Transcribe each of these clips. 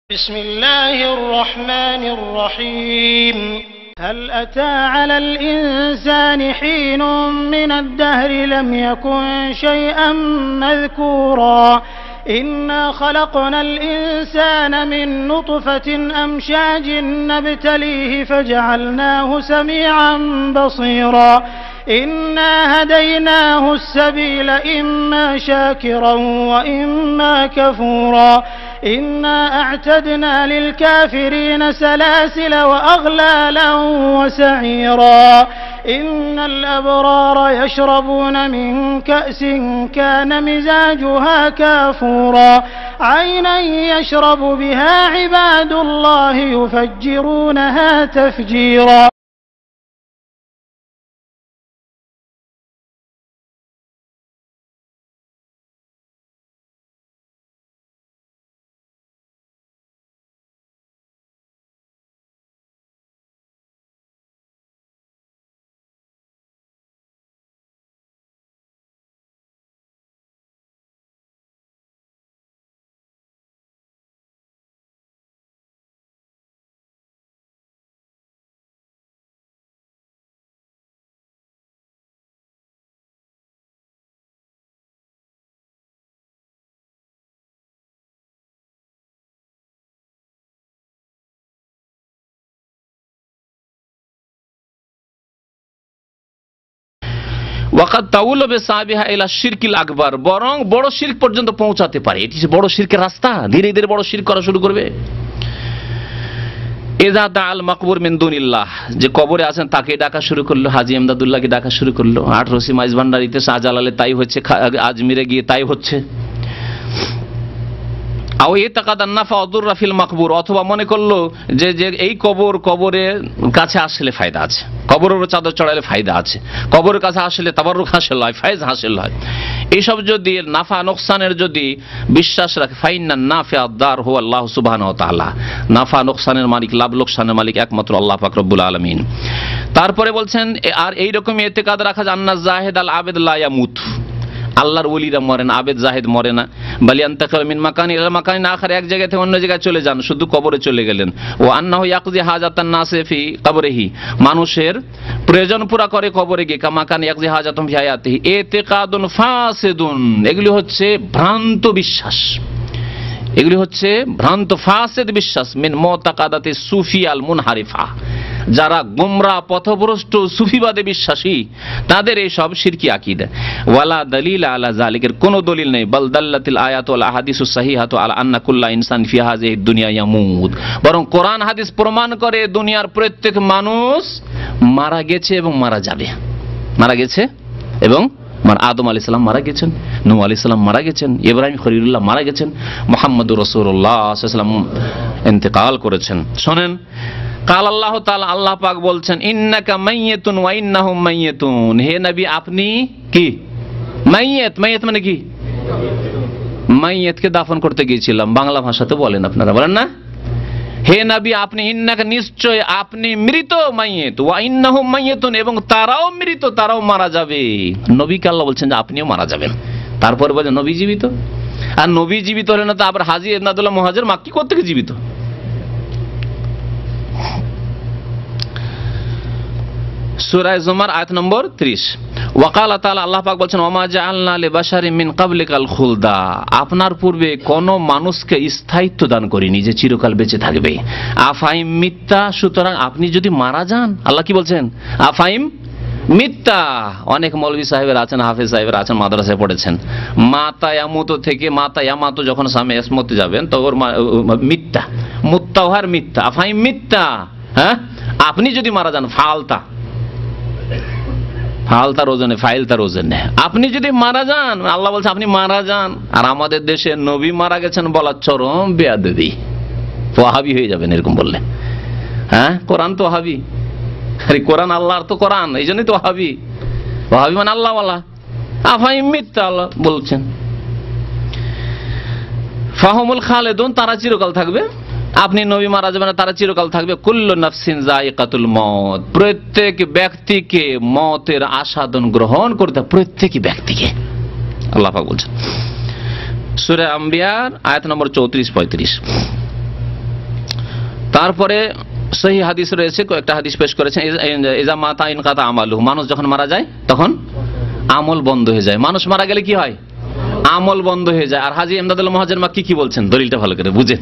بسم الله الرحمن الرحيم هل أتى على الإنسان حين من الدهر لم يكن شيئا مذكورا إنا خلقنا الإنسان من نطفة أمشاج نبتليه فجعلناه سميعا بصيرا إنا هديناه السبيل إما شاكرا وإما كفورا إنا أعتدنا للكافرين سلاسل وأغلالا وسعيرا إن الأبرار يشربون من كأس كان مزاجها كافورا عينا يشرب بها عباد الله يفجرونها تفجيرا. ওয়াকাদ তাউল বিসাবিহা ইলা শিরকিল আকবার, বরং বড় শিরক পর্যন্ত পৌঁছাতে পারে। এটি বড় শিরকের রাস্তা, ধীরে ধীরে বড় শিরক করা শুরু করবে। ইযা দাআল মাকবুর মিন দুনিল্লাহ, যে কবরে আছেন তাকে ডাকা শুরু করলো, হাজী এমদাদুল্লাহকে ডাকা শুরু করলো। 18 মাইজ ভান্ডারিতে শাহজালালে তাই হচ্ছে, আজমিরে গিয়ে তাই হচ্ছে। আও ইতাকাদান নাফা ওয়াদুররা ফিল মাকবুর, অথবা মনে করলো যে এই কবরের কাছে আসলে ফায়দা আছে, কবরের উপর চাদর চড়ালে ফায়দা আছে, কবরের কাছে আসলে তাবাররুক হাসিল হয়, ফায়জ হাসিল হয়। এইসব যদি নাফা নোকসানের যদি বিশ্বাস রাখে, ফাইন্নান নাফিআদ দার হুয়া আল্লাহ সুবহানাহু ওয়া তাআলা, নাফা নোকসানের মালিক, লাভ লোকসানের মালিক একমাত্র আল্লাহ পাক রব্বুল আলামিন। তারপরে বলছেন আর এইরকম ইতিকাদ রাখা যে আন্না জাহিদ আল আবেদ লা ইয়ামুত, আল্লাহর ওলিরা মরে না, আবেদ জাহেদ মরে না। বালিয়ান্তাকা মিন মাকান ইলা মাকান আখার, এক জায়গা থেকে অন্য জায়গায় চলে যান, শুধু কবরে চলে গেলেন। ও আন্নাহু ইয়াকজি হাজাতান নাসি ফি কবরিহি, মানুষের প্রয়োজন পুরা করে কবরে গিয়ে, কামা কান ইয়াকজি হাজাতুম ফি হায়াতিহি। ইতিকাদুন ফাসিদুন, এগুলি হচ্ছে ভ্রান্ত বিশ্বাস, এগুলি হচ্ছে ভ্রান্ত ফাসিদ বিশ্বাস। মিন মুতাকাদাতি সুফি আল মুনহারিফা, যারা গোমরাহ পথভ্রষ্ট সুফিবাদে বিশ্বাসী, তাদের এই সব শিরকি আকীদা। ওয়ালা দলিল আলা যালিকের কোনো দলিল নেই। বাল দাল্লাতিল আয়াতু ওয়াল আহাদিসুস সহিহাতু আলা আন্না কুল্লা ইনসান ফি হাযিহিদ দুনিয়া ইয়ামুত, বরং কোরআন হাদিস প্রমাণ করে দুনিয়ার প্রত্যেক মানুষ মারা গেছে এবং মারা যাবে, মারা গেছে এবং আদম আলাইহিস সালাম মারা গেছেন, নূহ আলাইহিস সালাম মারা গেছেন, ইব্রাহিম খলিলুল্লাহ মারা গেছেন, মুহাম্মদুর রাসূলুল্লাহ সাল্লাল্লাহু আলাইহি ওয়াসাল্লাম ইন্তেকাল করেছেন। শুনেন, কাল আল্লাহ তাআলা, আল্লাহ পাক বলছেন, ইন্নাকা মাইয়াতুন ওয়া ইন্নাহুম মাইয়াতুন, হে নবী আপনি কি মাইয়াত। মাইয়াত মানে কি? মাইয়াতকে দাফন করতে গিয়েছিলাম, বাংলা ভাষাতে বলেন, আপনারা বলেন না? হে নবী আপনি, ইন্নাকা নিশ্চয় আপনি মৃত, মাইয়াত, ওয়া ইন্নাহুম মাইয়াতুন এবং তারাও মৃত, তারাও মারা যাবে। নবীকে আল্লাহ বলছেন যে আপনিও মারা যাবেন। তারপর বলেন নবী জীবিত, আর নবী জীবিত হলে না তো আবার হাজী ইবনাদুল্লাহ মুহাজির মাক্কি কোথা থেকে জীবিত? সূরা জুমার আয়াত নম্বর 30। ওয়াকালা তাআলা, আল্লাহ পাক বলছেন, ওয়া মা জাআলনা লিবাশারিন মিন ক্বাবলিকাল খুলদা, আপনার পূর্বে কোন মানুষকে স্থায়িত্ব দান করিনি যে চিরকাল বেঁচে থাকবে। আফাইম মিথ্যা, সুতরাং আপনি যদি মারা যান, আল্লাহ কি বলছেন? আফাইম মিথ্যা। অনেক মৌলভী সাহেবের আছেন, হাফেজ সাহেবের আছেন, মাদ্রাসায় পড়েছেন, মাতা ইয়ামুত থেকে মাতা ইয়ামাতু যখন সামনে এসমতে যাবেন তখন মিথ্যা, মুত্তাওহার মিথ্যা, আফাইম মিথ্যা। হ্যাঁ, আপনি যদি মারা যান, ফালতা, ফালতার ওজনে, ফাইলতার ওজনে, আপনি যদি মারা যান, আল্লাহ বলছে আপনি মারা যান। আর আমাদের দেশে নবী মারা গেছেন বলা চরম বেয়াদবি, ওয়াহাবি হয়ে যাবেন এরকম বললে। হ্যাঁ, কোরআন তো ওয়াহাবি, আরে কোরআন আল্লাহর তো কোরআন, এই জন্যই তো ওয়াহাবি। ওয়াহাবি মানে আল্লাহ ওয়ালা, আফাইম মিথ্যা আল্লাহ বলছেন। ফাহুমুল খালিদুন, তারা চিরকাল থাকবে। আপনি নবী মারা যাবেন, তারা চিরকাল থাকবে। কুল্লু নাফসিন যায়িকাতুল মউত, প্রত্যেক ব্যক্তিকে মওতের আস্বাদন গ্রহণ করতে, প্রত্যেক ব্যক্তিকে আল্লাহ পাক বলছেন। সূরা আম্বিয়ার আয়াত নম্বর 34-35। তারপরে সহিহ হাদিস রয়েছে, কয়েকটা হাদিস পেশ করেছেন, ইজা মাতা ইনকাতা আমালুহু, মানুষ যখন মারা যায় তখন আমল বন্ধ হয়ে যায়। মানুষ মারা গেলে কি হয়? আমল বন্ধ হয়ে যায়। আর হাজী ইমদাদুল মুহাজ্জির মাক্কি কি বলছেন, দলিলটা ভালো করে বুঝেন।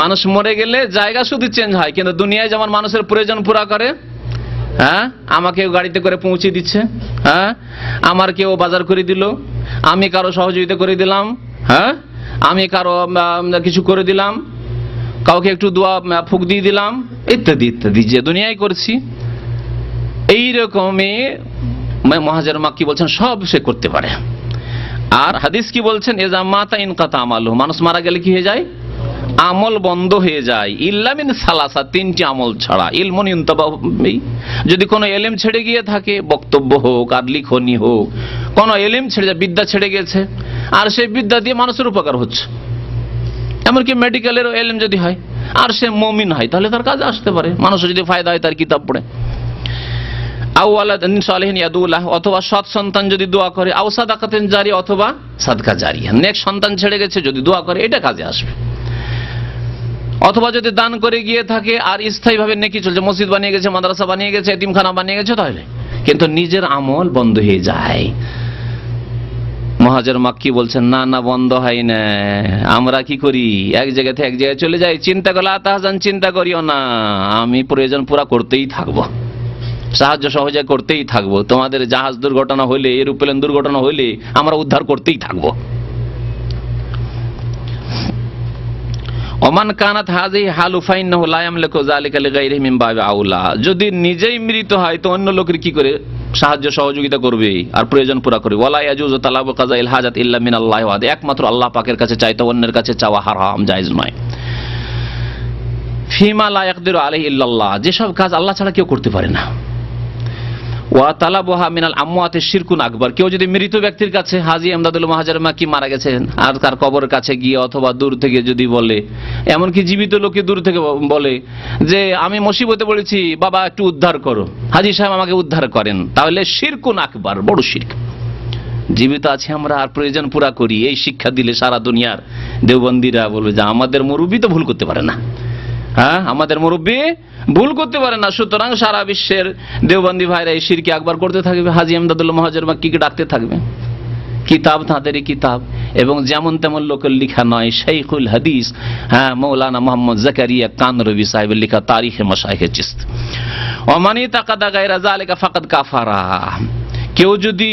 মানুষ মরে গেলে জায়গা শুধু চেঞ্জ হয়, কিন্তু দুনিয়ায় যেমন মানুষের প্রয়োজন পুরা করে, হ্যাঁ, আমাকে গাড়িতে করে পৌঁছে দিচ্ছে, হ্যাঁ, আমার কেউ বাজার করে দিল, আমি কারো সহযোগিতা করে দিলাম, হ্যাঁ, আমি কারো কিছু করে দিলাম, কাউকে একটু দোয়া ফুক দিয়ে দিলাম, ইত্যাদি ইত্যাদি যে দুনিয়ায় করছি, এইরকমই মুহাজ্জির মাক্কি বলছেন সব সে করতে পারে। আর হাদিস কি বলছেন, ইজা মাতা ইনকাতা আমালুহু, মানুষ মারা গেলে কি হয়ে যায়? আমল বন্ধ হয়ে যায়। ইল্লা মিন সালাসা, তিনটি আমল ছাড়া। ইলমুন ইনতাবাহু, যদি কোনো এলেম ছেড়ে গিয়ে থাকে, বক্তব্য হোক আর লিখনি হোক, কোনো এলেম ছেড়ে যায়, বিদ্যা ছেড়ে গেছে, আর সেই বিদ্যা দিয়ে মানুষের উপকার হচ্ছে, এমনকি মেডিকেলের এলেম যদি হয়, আর সে মুমিন হয়, তাহলে তার কাজে আসতে পারে, মানুষের যদি ফায়দা হয় তার কিতাব পড়ে। আও ওয়ালাদিন সালিহিন ইয়াদুলাহ, অথবা সৎ সন্তান যদি দোয়া করে, আও সাদাকাতিন জারি, অথবা সাদকা জারিয়া, নেক সন্তান ছেড়ে গেছে যদি দোয়া করে, এটা কাজে আসবে। অথবা যদি দান করে গিয়ে থাকে আর স্থায়ীভাবে নেকি চলছে, মসজিদ বানিয়ে গেছে, মাদ্রাসা বানিয়ে গেছে, এতিমখানা বানিয়ে গেছে, তাহলে কিন্তু নিজের আমল বন্ধ হয়ে যায়। মুহাজ্জির মাক্কি বলছেন না না, বন্ধ হয় না। আমরা কি করি, এক জায়গা থেকে এক জায়গায় চলে যাই, চিন্তা করলে তাহজান, চিন্তা করিও না, আমি প্রয়োজন পুরা করতেই থাকবো, সাহায্য সহযোগিতা করতেই থাকবো, তোমাদের জাহাজ দুর্ঘটনা হইলে, এরোপ্লেন দুর্ঘটনা হইলে আমরা উদ্ধার করতেই থাকবো। ওমান কানাত হাযিহি হালু ফাইন্নাহু লা ইয়ামলিকু যালিকা লিগাইরিহি মিন বাবি আউলা, যদি নিজেই মৃত হয় তো অন্য লোকের কি করে সাহায্য সহযোগিতা করবে আর প্রয়োজন পুরা করবে। ওয়ালা ইয়াজুজু তালাবু কাযাইল হাজাত ইল্লা মিনাল্লাহি ওয়াহদ, একমাত্র আল্লাহ পাকের কাছে চাইতে, অন্যের কাছে চাওয়া হারাম, জায়েজ নয়। ফিমা লা ইয়াকদিরু আলাইহি ইল্লাল্লাহ, যেসব কাজ আল্লাহ ছাড়া কেউ করতে পারে না। ওয়া তালাবুহা মিনাল আমওয়াতি শিরকুন আকবার, কেউ যদি মৃত ব্যক্তির কাছে, হাজী ইমদাদুল মুহাজ্জির মাক্কি মারা গেছেন, আর তার কবরের কাছে গিয়ে অথবা দূর থেকে যদি বলে, এমনকি জীবিত লোকে দূর থেকে বলে যে আমি মুসিবতে পড়েছি, বাবা একটু উদ্ধার করো, হাজী সাহেব আমাকে উদ্ধার করেন, তাহলে শিরকুন আকবার, বড় শিরক। জীবিত আছে আমরা আর প্রয়োজন পুরা করি, এই শিক্ষা দিলে সারা দুনিয়ার দেওবন্দিরা বলবে যে আমাদের মুরব্বী তো ভুল করতে পারে না, হ্যাঁ, আমাদের মুরব্বী ভুল করতে পারে না, সুতরাং সারা বিশ্বের দেওবন্দি ভাইরা এই শিরকে আকবার করতে থাকবে, হাজী ইমদাদুল মুহাজ্জির মাক্কিকে ডাকতে থাকবে। কিতাব তাদেরই কিতাব, এবং যেমন তেমন লোকের লেখা নয়। শাইখুল হাদিস, হ্যাঁ, মৌলানা মোহাম্মদ জাকারিয়া কানরবি সাহেবের লেখা তারিখে মাশায়েখে চিশত। ওমানি তাকাদা গায়রা যালিকা ফাকাদ কাফারা, কেউ যদি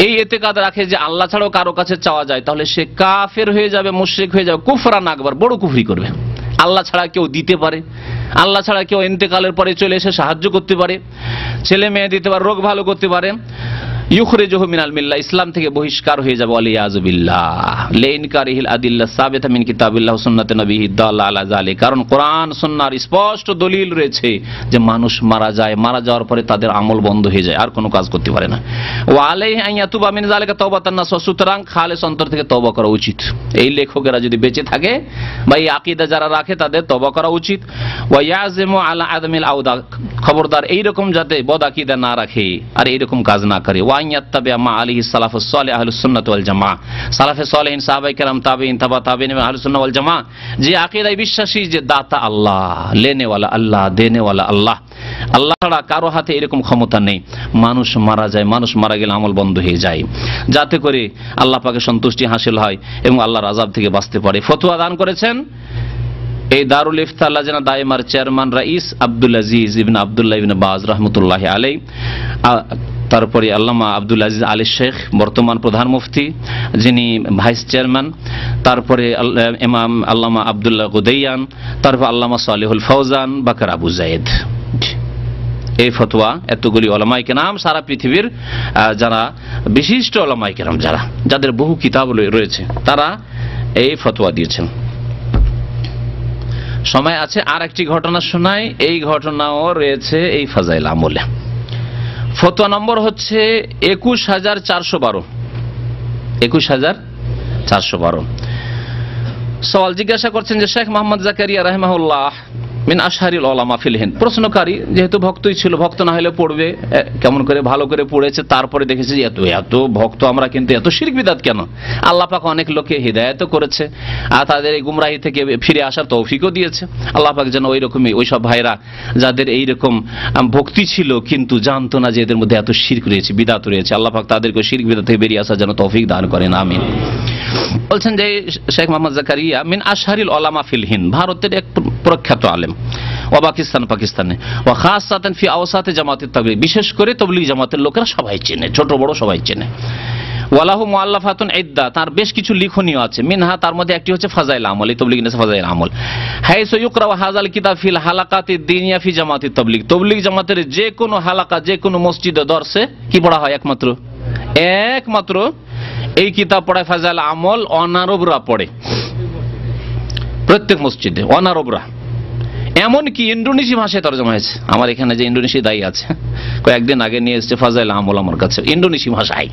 এই ইতিকাদ রাখে যে আল্লাহ ছাড়াও কারো কাছে চাওয়া যায়, তাহলে সে কাফের হয়ে যাবে, মুশরিক হয়ে যাবে, কুফরান আকবার, বড় কুফরি করবে। আল্লাহ ছাড়া কেউ দিতে পারে, আল্লাহ ছাড়া কেউ ইন্তেকালের পরে চলে এসে সাহায্য করতে পারে, ছেলে মেয়ে দিতে পারে, রোগ ভালো করতে পারে, ইউখরিজুহু মিনাল মিল্লাহ, ইসলাম থেকে বহিষ্কার হয়ে যাবে, ওয়ালিয়াযু বিল্লাহ, লিইনকারিহিল আদিল্লা সাবিতা মিন কিতাবিল্লাহ ওয়া সুন্নাতি নবিহি দাল্লা আলা যালিক, কারণ কোরআন সুন্নাহর স্পষ্ট দলিল রয়েছে যে মানুষ মারা যায়, মারা যাওয়ার পরে তাদের আমল বন্ধ হয়ে যায়, আর কোনো কাজ করতে পারে না। ওয়া আলাইহি আন ইয়াতুবা মিন যালিকা তাওবাতান নাসুহা, সুতরাং খালেস অন্তর থেকে তওবা করা উচিত। এই লেখকেরা যদি বেঁচে থাকে বা এই আকীদা যারা রাখে তাদের তওবা করা উচিত। ওয়া ইয়াযিমু আলা আদমিল আউদা, খবরদার এইরকম যাতে বদ আকীদা না রাখে আর এইরকম কাজ না করে। মা আলিহি সালাফুস সালেহ আহলুস সুন্নাত ওয়াল জামাআহ, সালাফে সালেহিন, সাহাবায়ে কেরাম, তাবেঈন, তাবা তাবেঈন, আহলুস সুন্নাহ ওয়াল জামাআহ যে আকীদায় বিশ্বাসী যে দাতা আল্লাহ, লেনেওয়ালা আল্লাহ, দেনেওয়ালা আল্লাহ, আল্লাহ ছাড়া কারো হাতে এরকম ক্ষমতা নেই। মানুষ মারা যায়, মানুষ মারা গেলে আমল বন্ধ হয়ে যায়, যাতে করে আল্লাহ পাকের সন্তুষ্টি হাসিল হয় এবং আল্লাহর আযাব থেকে বাঁচতে পারে। ফতোয়া দান করেছেন এই দারুল ইফতা লাজনা দায়মার চেয়ারম্যান রাইস আব্দুল আজিজ ইবনে আব্দুল্লাহ ইবনে বাজ রাহমাতুল্লাহি আলাইহি, তারপরে আল্লামা আব্দুল আজিজ আলী শেখ বর্তমান প্রধান মুফতি যিনি ভাইস চেয়ারম্যান, তারপরে ইমাম আল্লামা আব্দুল্লাহ গুদাইয়ান, তারপর আল্লামা সালেহুল ফৌজান, বাকর আবু জায়েদ। এই ফতোয়া এতগুলি ওলামায়ে কেরাম, সারা পৃথিবীর যারা বিশিষ্ট ওলামায়ে কেরাম, যাদের বহু কিতাব রয়েছে, তারা এই ফতোয়া দিয়েছেন। সময় আছে আর একটি ঘটনা শোনাই, এই ঘটনাও রয়েছে এই ফাজাইল আমলে। ফতোয়া নম্বর হচ্ছে 21412। 21412 সওয়াল জিজ্ঞাসা করছেন যে শেখ মোহাম্মদ জাকারিয়া রাহিমাহুল্লাহ মিন আশহারিল উলামা ফিল হিন্দ। প্রশ্নকারী যেহেতু ভক্তই ছিল, ভক্ত না হলে পড়বে কেমন করে, ভালো করে পড়েছে, তারপরে দেখেছে যে এত ভক্ত আমরা, কিন্তু এত শিরক বিদআত কেন? আল্লাহ পাক অনেক লোককে হিদায়াতও করেছে আর তাদের এই গুমরাহি থেকে ফিরে আসার তৌফিকও দিয়েছে। আল্লাহ পাক যেন ওই রকমই ওই সব ভাইরা যাদের এইরকম ভক্তি ছিল কিন্তু জানতো না যে এদের মধ্যে এত শিরক রয়েছে, বিদআত রয়েছে, আল্লাহ পাক তাদেরকে শিরক বিদআত থেকে বেরিয়ে আসার জন্য তৌফিক দান করেন, আমিন। বলছেন যে শেখ মোহাম্মদ জাকারিয়া মিন আশহারিল উলামা ফিল হিন্দ, ভারতের এক প্রখ্যাত আলেম, ও পাকিস্তানে, ও খাসাতান ফি আওসাতে জামাতের তাবলীগ, বিশেষ করে তাবলীগ জামাতের লোকেরা সবাই চেনে, ছোট বড় সবাই চেনে। ওয়ালাহু মুআল্লাফাতুন ইদ্দা, তার বেশ কিছু লিখনীয় আছে, মিনহা তার মধ্যে একটি হচ্ছে ফাজাইল আমল, এই তাবলীগ নিয়ে ফাজাইল আমল। হাইসু ইউকরা হাযাল কিতাব ফিল হালাকাতিদ দীনিয়া ফি জামাতিত তাবলীগ, তাবলীগ জামাতের যে কোনো হালাকা, যে কোনো মসজিদে দরসে কি পড়া হয়? একমাত্র এই কিতাব পড়ায় ফাজাইল আমল অনারবরা পড়ে, প্রত্যেক মসজিদে অনারবরা। এমনকি ইন্দোনেশিয়া ভাষায় তরজমা হয়েছে। আমার এখানে যে ইন্দোনেশিয়া দায়ী আছে, কয়েকদিন আগে নিয়ে এসেছে ফাজাইল আমল আমার কাছে, ইন্দোনেশিয়া ভাষায়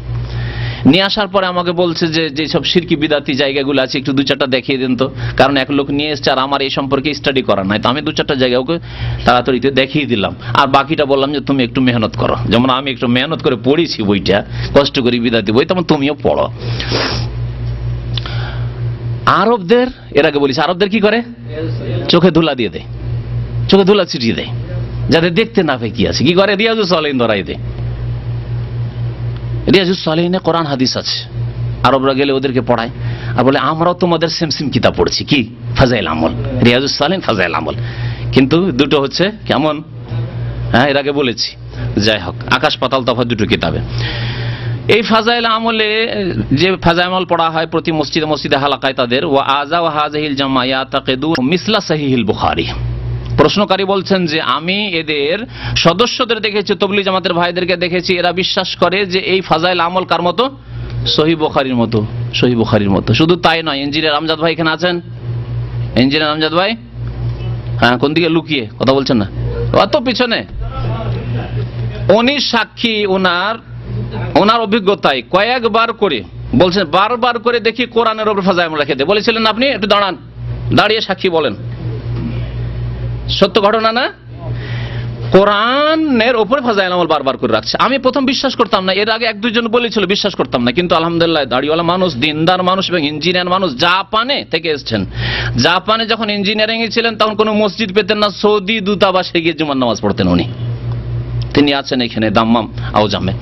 নিয়ে আসার পরে আমাকে বলছে যে যেসব শিরকি বিদাতি জায়গাগুলো আছে একটু 2-4টা দেখিয়ে দিন তো, কারণ এক লোক নিয়ে এসছে আর আমার এই সম্পর্কে স্টাডি করা নাই, তো আমি 2-4টা জায়গা ওকে তাড়াতাড়িতে দেখিয়ে দিলাম, আর বাকিটা বললাম যে তুমি একটু মেহনত করো, যেমন আমি একটু মেহনত করে পড়েছি বইটা, কষ্ট করে বিদাতি বই, তেমন তুমিও পড়ো। আরবদের, এর আগে বলিস, আরবদের কি করে? চোখে ধুলা দিয়ে দেয়, চোখে ধুলা ছিটিয়ে দেয়, যাতে দেখতে না পায় কি আছে। কি করে? রিয়াজুস সালিহিন ধরাই দেয়। রিয়াজুস সালিহিনে কোরআন হাদিস আছে, আরবরা গেলে ওদেরকে পড়ায় আর বলে আমরাও তোমাদের সেম কিতাব পড়ছি, কি? ফাজাইল আমল, রিয়াজুস সালিহিন, ফাজাইল আমল, কিন্তু দুটো হচ্ছে কেমন? হ্যাঁ, এর আগে বলেছি। যাই হোক, আকাশ পাতাল তফাৎ দুটো কিতাবে। এই ফাজাইল আমলে যে ফাজাইল আমল পড়া হয় প্রতি মসজিদে হালাকায় তাদের, ওয়া আযা ওয়া হাযিহিল জামায়া তাকিদু মিসলা সহিহিল বুখারী। প্রশ্নকারী বলছেন যে আমি এদের সদস্যদের দেখেছি, তাবলীগ জামাতের ভাইদেরকে দেখেছি, এরা বিশ্বাস করে যে এই ফাজাইল আমল কার মতো? সহিহ বুখারীর মতো, সহিহ বুখারীর মতো। শুধু তাই নয়, ইঞ্জিনিয়ার আমজাদ ভাই এখানে আছেন, ইঞ্জিনিয়ার আমজাদ ভাই, হ্যাঁ, কোন দিকে লুকিয়ে কথা বলছেন না, অত পিছনে, উনি সাক্ষী, ওনার অভিজ্ঞতায় কয়েকবার করে বলছেন, বারবার করে দেখি কোরআনের উপর ফাজাইল আমল রেখে দেয়। বলেছিলেন আপনি একটু দাঁড়ান, দাঁড়িয়ে সাক্ষী বলেন, সত্য ঘটনা না? কোরআনের উপরে ফাজাইল আমল বারবার করে রাখছে। আমি প্রথম বিশ্বাস করতাম না, এর আগে 1-2 জন বলেছিল, বিশ্বাস করতাম না, কিন্তু আলহামদুলিল্লাহ দাড়িওয়ালা মানুষ, দিনদার মানুষ এবং ইঞ্জিনিয়ার মানুষ, জাপানে থেকে এসেছেন। জাপানে যখন ইঞ্জিনিয়ারিং এ ছিলেন তখন কোনো মসজিদ পেতেন না, সৌদি দূতাবাসে গিয়ে জুমার নামাজ পড়তেন উনি। তিনি আছেন এখানে দাম্মাম আউজামে।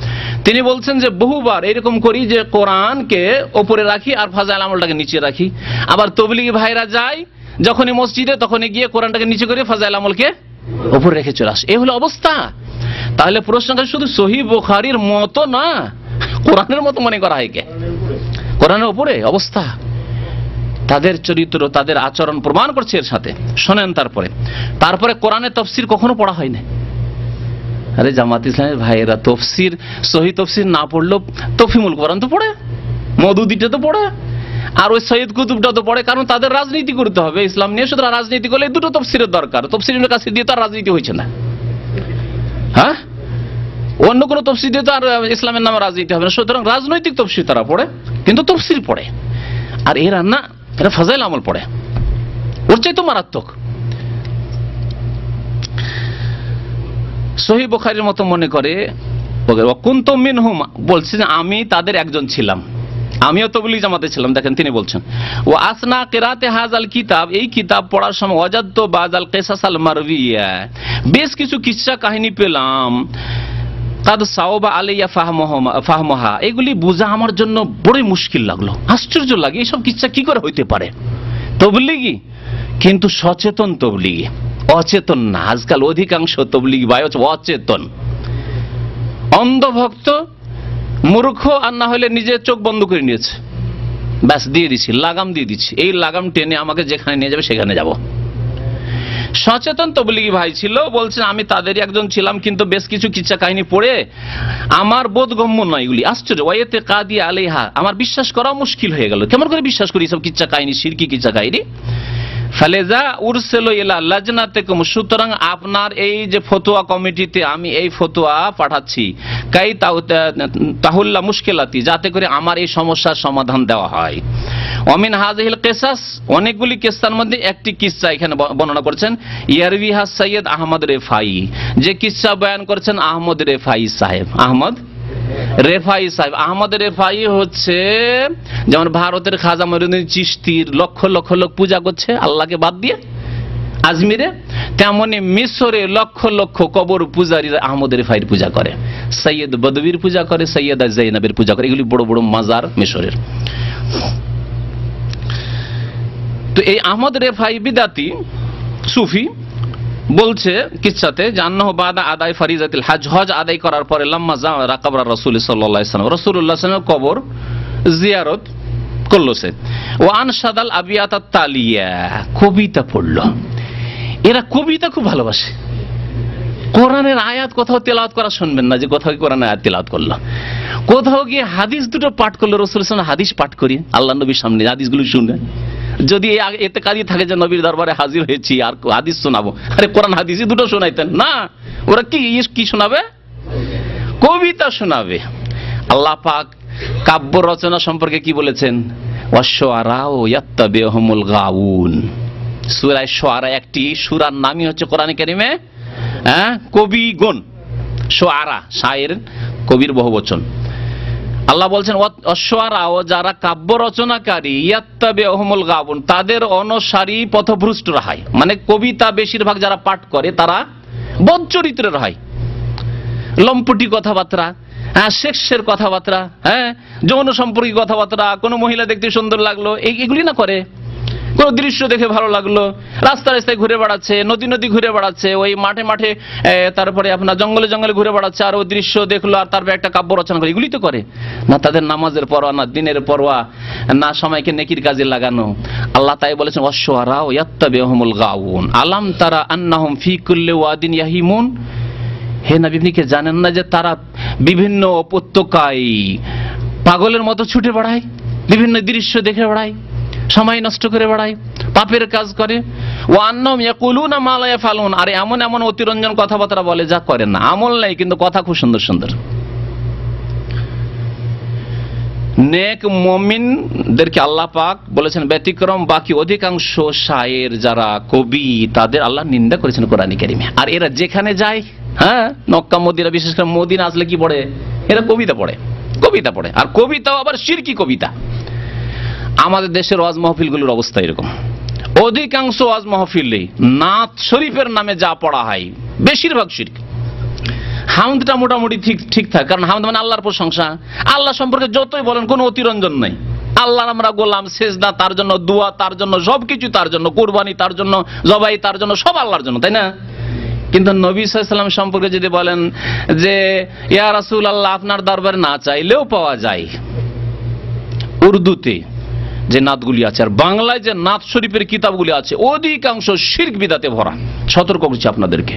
তিনি বলছেন যে বহুবার এরকম করি যে কোরআনকে ওপরে রাখি আর ফাজাইল আমলটাকে নিচে রাখি। আবার তাবলীগী ভাইরা যায় যখনই মসজিদে, তখনই গিয়ে কোরআনটাকে নিচে করে ফাজাইল আমলকে উপরে রেখে চলে আসে। এই হলো অবস্থা। তাহলে প্রশ্নটা শুধু সহিহ বুখারীর মতো না, কোরআনের মতো মনে করা হয় কে? কোরআনের উপরে অবস্থা, তাদের চরিত্র, তাদের আচরণ প্রমাণ করছে এর সাথে। শোনেন, তারপরে কোরআনের তাফসীর কখনো পড়া হয় না। আরে জামাত ইসলামের ভাইয়েরা তাফসীর, সহিহ তাফসীর না পড়লেও তফহিমুল কোরআন তো পড়ে, মওদুদিটা তো পড়ে, আর ওই সৈয়দ কুতুবটা তো পড়ে, কারণ তাদের রাজনীতি করতে হবে ইসলাম নিয়ে। সুতরাং রাজনীতি করলে দুটো তাফসীরের দরকার, তাফসীরের কাছে দিয়ে তার রাজনীতি হয়েছে না। হ্যাঁ, অন্য কোনো তাফসীর দিয়ে তো আর ইসলামের নামে রাজনীতি হবে না। সুতরাং রাজনৈতিক তাফসীর তারা পড়ে, কিন্তু তাফসীর পড়ে। আর এরা না, এরা ফাজাইল আমল পড়ে, ওর চাই তো মারাত্মক। সহিহ বুখারীর মতো মনে করে। কুনতু মিনহুম, বলছে যে আমি তাদের একজন ছিলাম, আমিও তাবলীগ জামাতে ছিলাম। দেখেন তিনি বলছেন, ও আসনা কিরাতে হাজাল কিতাব, এই কিতাব পড়ার সময় ওয়াজাদতু বাযাল কিসাসাল মারবিয়া, বেশ কিছু কিসসা কাহিনী পেলাম, কাদ সাওবা আলাইয়া ফাহমুহা, এগুলি বোঝা আমার জন্য বড়ই মুশকিল লাগলো, আশ্চর্য লাগে, এইসব কিসসা কি করে হইতে পারে? তাবলীগী, কিন্তু সচেতন তাবলীগী, অচেতন না। আজকাল অধিকাংশ তাবলীগী ভাই হচ্ছে অচেতন, অন্ধভক্ত, মূর্খ, আর না হলে নিজের চোখ বন্ধ করে নিয়েছে, ব্যাস দিয়ে দিচ্ছি, লাগাম দিয়ে দিচ্ছি, এই লাগাম টেনে আমাকে যেখানে নিয়ে যাবে সেখানে যাব। সচেতন তাবলীগী ভাই ছিল, বলছেন আমি তাদেরই একজন ছিলাম, কিন্তু বেশ কিছু কিচ্ছা কাহিনী পড়ে আমার বোধগম্য নয় এগুলি, আশ্চর্য, ওয়াইতে কাদি আলাইহা, আমার বিশ্বাস করা মুশকিল হয়ে গেল। কেমন করে বিশ্বাস করি সব কিচ্ছা কাহিনী, শিরকি কিচ্ছা কাহিনী? ফালেজা উরসেলো ইলা লাজনাতিকুম, সুতরাং আপনার এই যে ফতোয়া কমিটিতে আমি এই ফতোয়া পাঠাচ্ছি, কাই তাহুল্লা মুশকিলাতি, যাতে করে আমার এই সমস্যার সমাধান দেওয়া হয়। অমিন হাযিহিল কিসাস, অনেকগুলি কিসসার মধ্যে একটি কিসসা এখানে বর্ণনা করেছেন ইয়ারবিহা সৈয়দ আহমদ রেফাই, যে কিসসা বয়ান করেছেন আহমদ রেফাই সাহেব। আহমদ রেফাই সাহেব, আহমদ রেফাই হচ্ছে যেমন ভারতের খাজা মঈনুদ্দিন চিশতির লক্ষ লক্ষ লোক পূজা করছে আল্লাহকে বাদ দিয়ে আজমিরে, তেমনি মিশরে লক্ষ লক্ষ কবর পূজারীরা আহমদ রেফাইয়ের পূজা করে, সৈয়দ বদবির পূজা করে, সৈয়দা জৈনবের পূজা করে, এগুলি বড় বড় মাজার মিশরের। তো এই আহমদ রেফাই বিদাতি সুফি বলছে কিচ্ছাতে জান্নাহু বাদা আদায় ফরিজাতিল হজ, হজ আদায় করার পরে লাম্মা যারা কবর রাসূল সাল্লাল্লাহু আলাইহি ওয়াসাল্লাম, রাসূলুল্লাহ সাল্লাল্লাহু আলাইহি ওয়াসাল্লামের কবর জিয়ারত করলো সে। ও আনশাদাল আবিয়াত তালিয়া, কবিতা পড়লো। এরা কবিতা খুব ভালোবাসে। কোরআনের আয়াত কোথাও তেলাওয়াত করা শুনবেন না যে কোথাও কোরআনের আয়াত তেলাওয়াত করলো, কোথাও গিয়ে হাদিস দুটো পাঠ করলো, রাসূল সাল্লাল্লাহু আলাইহি ওয়াসাল্লাম হাদিস পাঠ করি আল্লাহ নবীর সামনে, হাদিসগুলো শুনে যদি এতে কাজই থাকে যে নবীর দরবারে হাজির হয়েছি আর হাদিস শোনাবো, আরে কোরআন হাদিসই দুটো শোনাইতেন না, ওরা কি শোনাবে? কবিতা শোনাবে। আল্লাহ পাক কাব্য রচনা সম্পর্কে কি বলেছেন? ওয়াশ-শুআরাউ ইয়াত্তাবিউহুমুল গাউন। সূরা শুআরা একটি সূরার নামই হচ্ছে কোরআনে কারিমে কবিগণ, শুআরা শায়ের কবির বহুবচন। আল্লাহ বলছেন ওয়াশ-শুআরাউ, যারা কাব্য রচনাকারী, ইয়াত্তাবিউহুমুল গাউন, তাদের অনুসারী পথভ্রষ্টরা হয়। মানে কবিতা বেশিরভাগ যারা পাঠ করে তারা বদ চরিত্রের হয়, লম্পটি কথাবার্তা, সেক্সের কথাবার্তা, যৌন সম্পর্কিত কথাবার্তা, কোনো মহিলা দেখতে সুন্দর লাগলো এগুলি না করে, কোন দৃশ্য দেখে ভালো লাগলো, রাস্তায় রাস্তায় ঘুরে বেড়াচ্ছে, নদী নদী ঘুরে বেড়াচ্ছে, ওই মাঠে মাঠে, তারপরে আপনার জঙ্গলে জঙ্গলে ঘুরে বেড়াচ্ছে, আর ওই দৃশ্য দেখলো আর তারপরে একটা কাব্য রচনা করে, এগুলি তো করে না। তাদের নামাজের পরোয়া না, দিনের পরোয়া না, সময়কে নেকির কাজে লাগানো। আল্লাহ তাই বলেছেন ওয়াশ-শুআরাউ ইয়াত্তাবিউহুমুল গাউন আলাম তারা আন্নাহুম ফি কুল্লি ওয়াদিন ইয়াহিমুন। হে নবী, আপনি কি জানেন না যে তারা বিভিন্ন উপত্যকায় পাগলের মতো ছুটে বেড়ায়, বিভিন্ন দৃশ্য দেখে বেড়ায়, সময় নষ্ট করে বেড়ায়, পাপের কাজ করে। ওয়া আন্নাহুম ইয়াকুলুনা মা লা ইয়াফালুন, আর এমন এমন অতিরঞ্জন কথাবার্তা বলে যা করে না, আমল নাই কিন্তু কথা খুব সুন্দর সুন্দর। নেক মুমিনদেরকে আল্লাহ পাক বলেছেন ব্যতিক্রম, বাকি অধিকাংশ শায়ের যারা কবি তাদের আল্লাহ নিন্দা করেছেন কোরআনে কারিমে। আর এরা যেখানে যায়, মক্কা মদিনা, বিশেষ করে মদিনা আসলে কি পড়ে? এরা কবিতা পড়ে, কবিতা পড়ে, আর কবিতাও আবার শিরকি কবিতা। আমাদের দেশের ওয়াজ মাহফিলগুলোর অবস্থা এরকম, অধিকাংশ ওয়াজ মাহফিলে নাত শরীফের নামে যা পড়া হয় বেশিরভাগ শিরক। হামদটা মোটামুটি ঠিক থাকে, কারণ হামদ মানে আল্লাহর প্রশংসা, আল্লাহ সম্পর্কে যতই বলেন কোনো অতিরঞ্জন নাই। আল্লাহর আমরা গোলাম, সেজদা তার জন্য, দোয়া তার জন্য, সবকিছু তার জন্য, কুরবানি তার জন্য, জবাই তার জন্য, সব আল্লাহর জন্য, তাই না? কিন্তু নবী সাল্লাল্লাহু আলাইহি ওয়াসাল্লাম সম্পর্কে যদি বলেন যে ইয়া রাসূলুল্লাহ আপনার দরবারে না চাইলেও পাওয়া যায়, উর্দুতে যে নাতগুলি আছে আর বাংলায় যে নাত শরীফের কিতাবগুলি আছে অধিকাংশ শিরক বিদআতে ভরা। সতর্ক করছি আপনাদেরকে।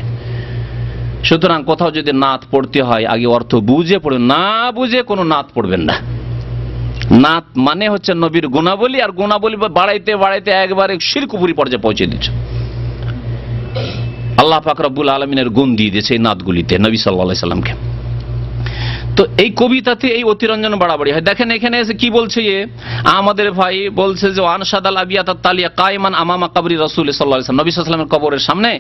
সুতরাং কোথাও যদি নাত পড়তে হয় আগে অর্থ বুঝে পড়বেন, না বুঝে কোনো নাত পড়বেন না। নাত মানে হচ্ছে নবীর গুণাবলী, আর গুণাবলী বাড়াইতে বাড়াইতে একবারে শিরকুপুরি পর্যায়ে পৌঁছে দিচ্ছে। আল্লাহ পাক রব্বুল আলামিনের গুণ দিয়ে দিয়েছে এই নাতগুলিতে নবী সাল্লাল্লাহু আলাইহি সাল্লামকে। তো এই কবিতাতে এই অতিরঞ্জন বাড়াবাড়ি হয়। দেখেন এখানে এসে কি বলছে, আমাদের ভাই বলছে যে আনশাদাল আবিয়াত তালিয়া কায়মান আমামা কবরি রাসূল সাল্লাল্লাহু আলাইহি ওয়াসাল্লাম, নবী সাল্লাল্লাহু আলাইহি ওয়াসাল্লামের কবরের সামনে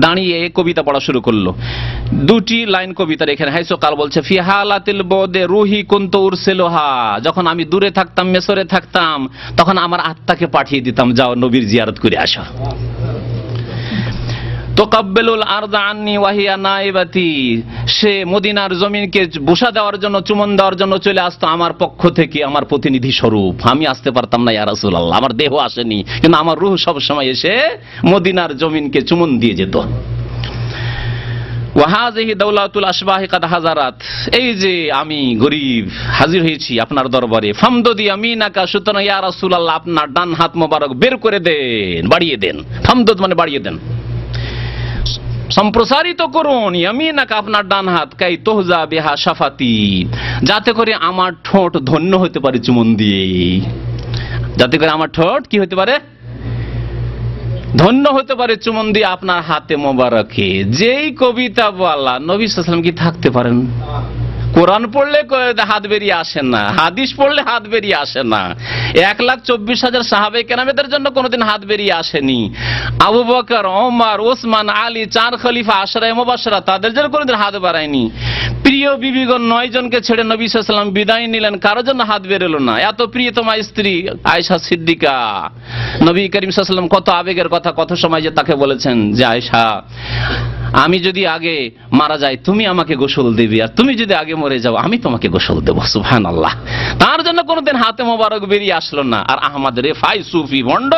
দাঁড়িয়ে কবিতা পড়া শুরু করলো। দুটি লাইন কবিতার এখানে হাইসো কাল বলছে ফি হালাতিল বদে রুহি কুনতু উরসিলুহা, যখন আমি দূরে থাকতাম, মিশরে থাকতাম, তখন আমার আত্মাকে পাঠিয়ে দিতাম যাও নবীর জিয়ারত করে আসো। তোকাব্বেলুল আরদা আন্নি ওয়াহিয়া নাইবাতি, সে মদিনার জমিনকে বুসা দেওয়ার জন্য, চুমন দেওয়ার জন্য চলে আসতো আমার পক্ষ থেকে, আমার প্রতিনিধি স্বরূপ। আমি আসতে পারতাম না ইয়া রাসূলুল্লাহ, আমার দেহ আসেনি, কিন্তু আমার রূহ সব সময় এসে মদিনার জমিনকে চুমন দিয়ে যেত। ওয়াহাযিহি দাওলাতুল আশবাহি কাদ হাজারাত, এই যে আমি গরীব হাজির হয়েছি আপনার দরবারে, ফামদুদি আমিনাকা, সুতরাং ইয়া রাসূলুল্লাহ আপনার ডান হাত মোবারক বের করে দেন, বাড়িয়ে দেন। ফামদুদ মানে বাড়িয়ে দেন, সম্প্রসারিত করুন, ইয়ামিনাকা আপনার ডান হাত, কাই তোহজা বিহা শাফাতি, যাতে করে আমার ঠোঁট ধন্য হতে পারে চুমন দিয়ে, যাতে করে আমার ঠোঁট কি হতে পারে, ধন্য হতে পারে চুমন দিয়ে আপনার হাতে মোবারকে। যেই কবিতা বলা, নবী সাল্লাল্লাহু আলাইহি ওয়াসাল্লাম কি থাকতে পারেন? কোরআন পড়লে হাত বেরিয়ে আসে না, হাদিস পড়লে হাত বেরিয়ে আসে না। 1,24,000 সাহাবায়ে কেরামের জন্য কোনোদিন হাত বেরিয়ে আসেনি। আবু বকর, ওমর, ওসমান, আলী, 4 খলিফা আশরায়ে মুবাশশারা, তাদের জন্য কোনোদিন হাত বাড়ায়নি। প্রিয় বিবিগণ 9 জনকে ছেড়ে নবী সাল্লাল্লাহু আলাইহি ওয়াসাল্লাম বিদায় নিলেন, কারোর জন্য হাত বেরোলো না। এত প্রিয়তমা স্ত্রী আয়েশা সিদ্দিকা, নবী করিম সাল্লাল্লাহু আলাইহি ওয়াসাল্লাম কত আবেগের কথা, কত সময় যে তাকে বলেছেন যে আয়েশা, আমি যদি আগে মারা যাই তুমি আমাকে গোসল দিবি, আর তুমি যদি আগে মরে যাও আমি তোমাকে গোসল দেব। সুবহানাল্লাহ। তার জন্য কোনোদিন হাতে মোবারক বেরিয়ে আসলো না। আর আহমদ রেফাই, সুফি ভণ্ড,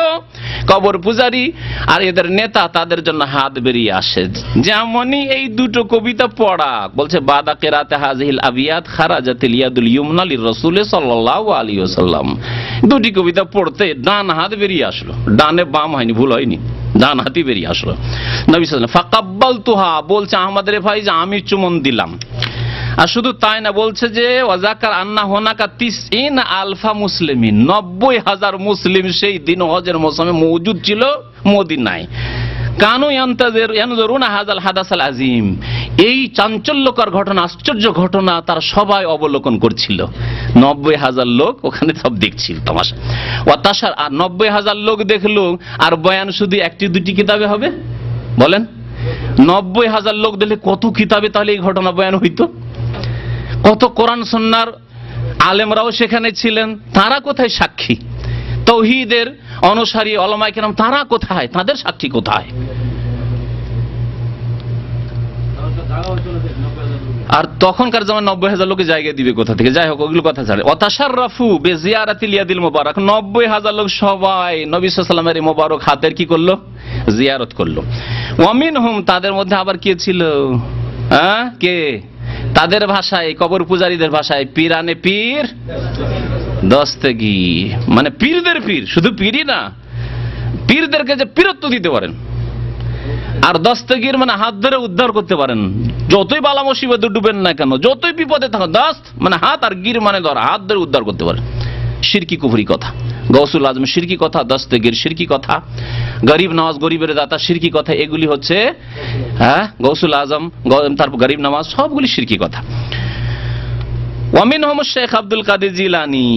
কবর পূজারী আর এদের নেতা, তাদের জন্য হাত বেরিয়ে আসে। যেমনই এই দুটো কবিতা পড়া, বলছে বাদা কেরাতে হাজিল আবিয়াত খারাজাতিল ইয়াদুল ইয়ুমনা লির-রাসূল সাল্লাল্লাহু আলাইহি ওয়াসাল্লাম, দুটি কবিতা পড়তে ডান হাত বেরিয়ে আসলো। ডানে বাম হয়নি, ভুল হয়নি, ডান হাতি বেরিয়ে আসলো। নবী সাল্লাল্লাহু আলাইহি ওয়াসাল্লাম ফাকাব্বালতুহা, বলছে আহমদ রেফাই যে আমি চুমন দিলাম। আর শুধু তাই না, বলছে যে ওয়াজাকার আন্না হুনাকা 90,000 মুসলিমিন, 90,000 মুসলিম সেই দিন হজের মৌসুমে মওজুদ ছিল মদিনায়। কানু ইয়ানজুরুনা হাযাল হাদাসাল আযীম, এই চাঞ্চল্যকর ঘটনা, আশ্চর্য ঘটনা তার সবাই অবলোকন করছিল। 90,000 লোক ওখানে সব দেখছিল তামাশা। ওয়াতাশার, আর 90,000 লোক দেখলো, আর বয়ান শুধু 1-2টি কিতাবে হবে? বলেন, 90,000 লোক দেখলে কত কিতাবে তাহলে এই ঘটনা বয়ান হইতো? কত কোরআন সুন্নাহর আলেমরাও সেখানে ছিলেন, তারা কোথায় সাক্ষী? তাওহীদের অনুসারী উলামায়ে কেরাম তারা কোথায়? তাদের সাক্ষী কোথায়? আর তখনকার জামানায় 90,000 লোকে জায়গা দিবে কোথা থেকে? যাই হোক, ওগুলো কথা ছাড়ে। ওয়াতাশাররাফু বিজিয়ারাতিল ইয়াদিল মুবারাক, 90,000 লোক সবাই নবী সাল্লাল্লাহু আলাইহি ওয়াসাল্লামের এই মোবারক হাতের কি করলো? জিয়ারত করলো। ওয়ামিনহুম, তাদের মধ্যে আবার কে ছিল? কে? তাদের ভাষায়, কবর পূজারীদের ভাষায়, পীরানে পীর দস্তগীর, মানে পীরদের পীর, শুধু পীরই না, পীরদেরকে যে পীরত্ব দিতে পারেন। আর দস্তগীর মানে হাত ধরে উদ্ধার করতে পারেন, যতই বালা মুসিবতে ডুবেন না কেন, যতই বিপদে থাকুন, দস্ত মানে হাত, আর গির মানে ধরা, হাত ধরে উদ্ধার করতে পারেন। শিরকি কুফরি কথা, গৌসুল আজম শিরকি কথা, দস্তগীর শিরকি কথা, গরিব নওয়াজ গরিবের দাতা শিরকি কথা, এগুলি হচ্ছে গৌসুল আজম, তারপর গরিব নওয়াজ, সবগুলি শিরকি কথা। ওয়ামিনহুম শেখ আব্দুল কাদের জিলানী,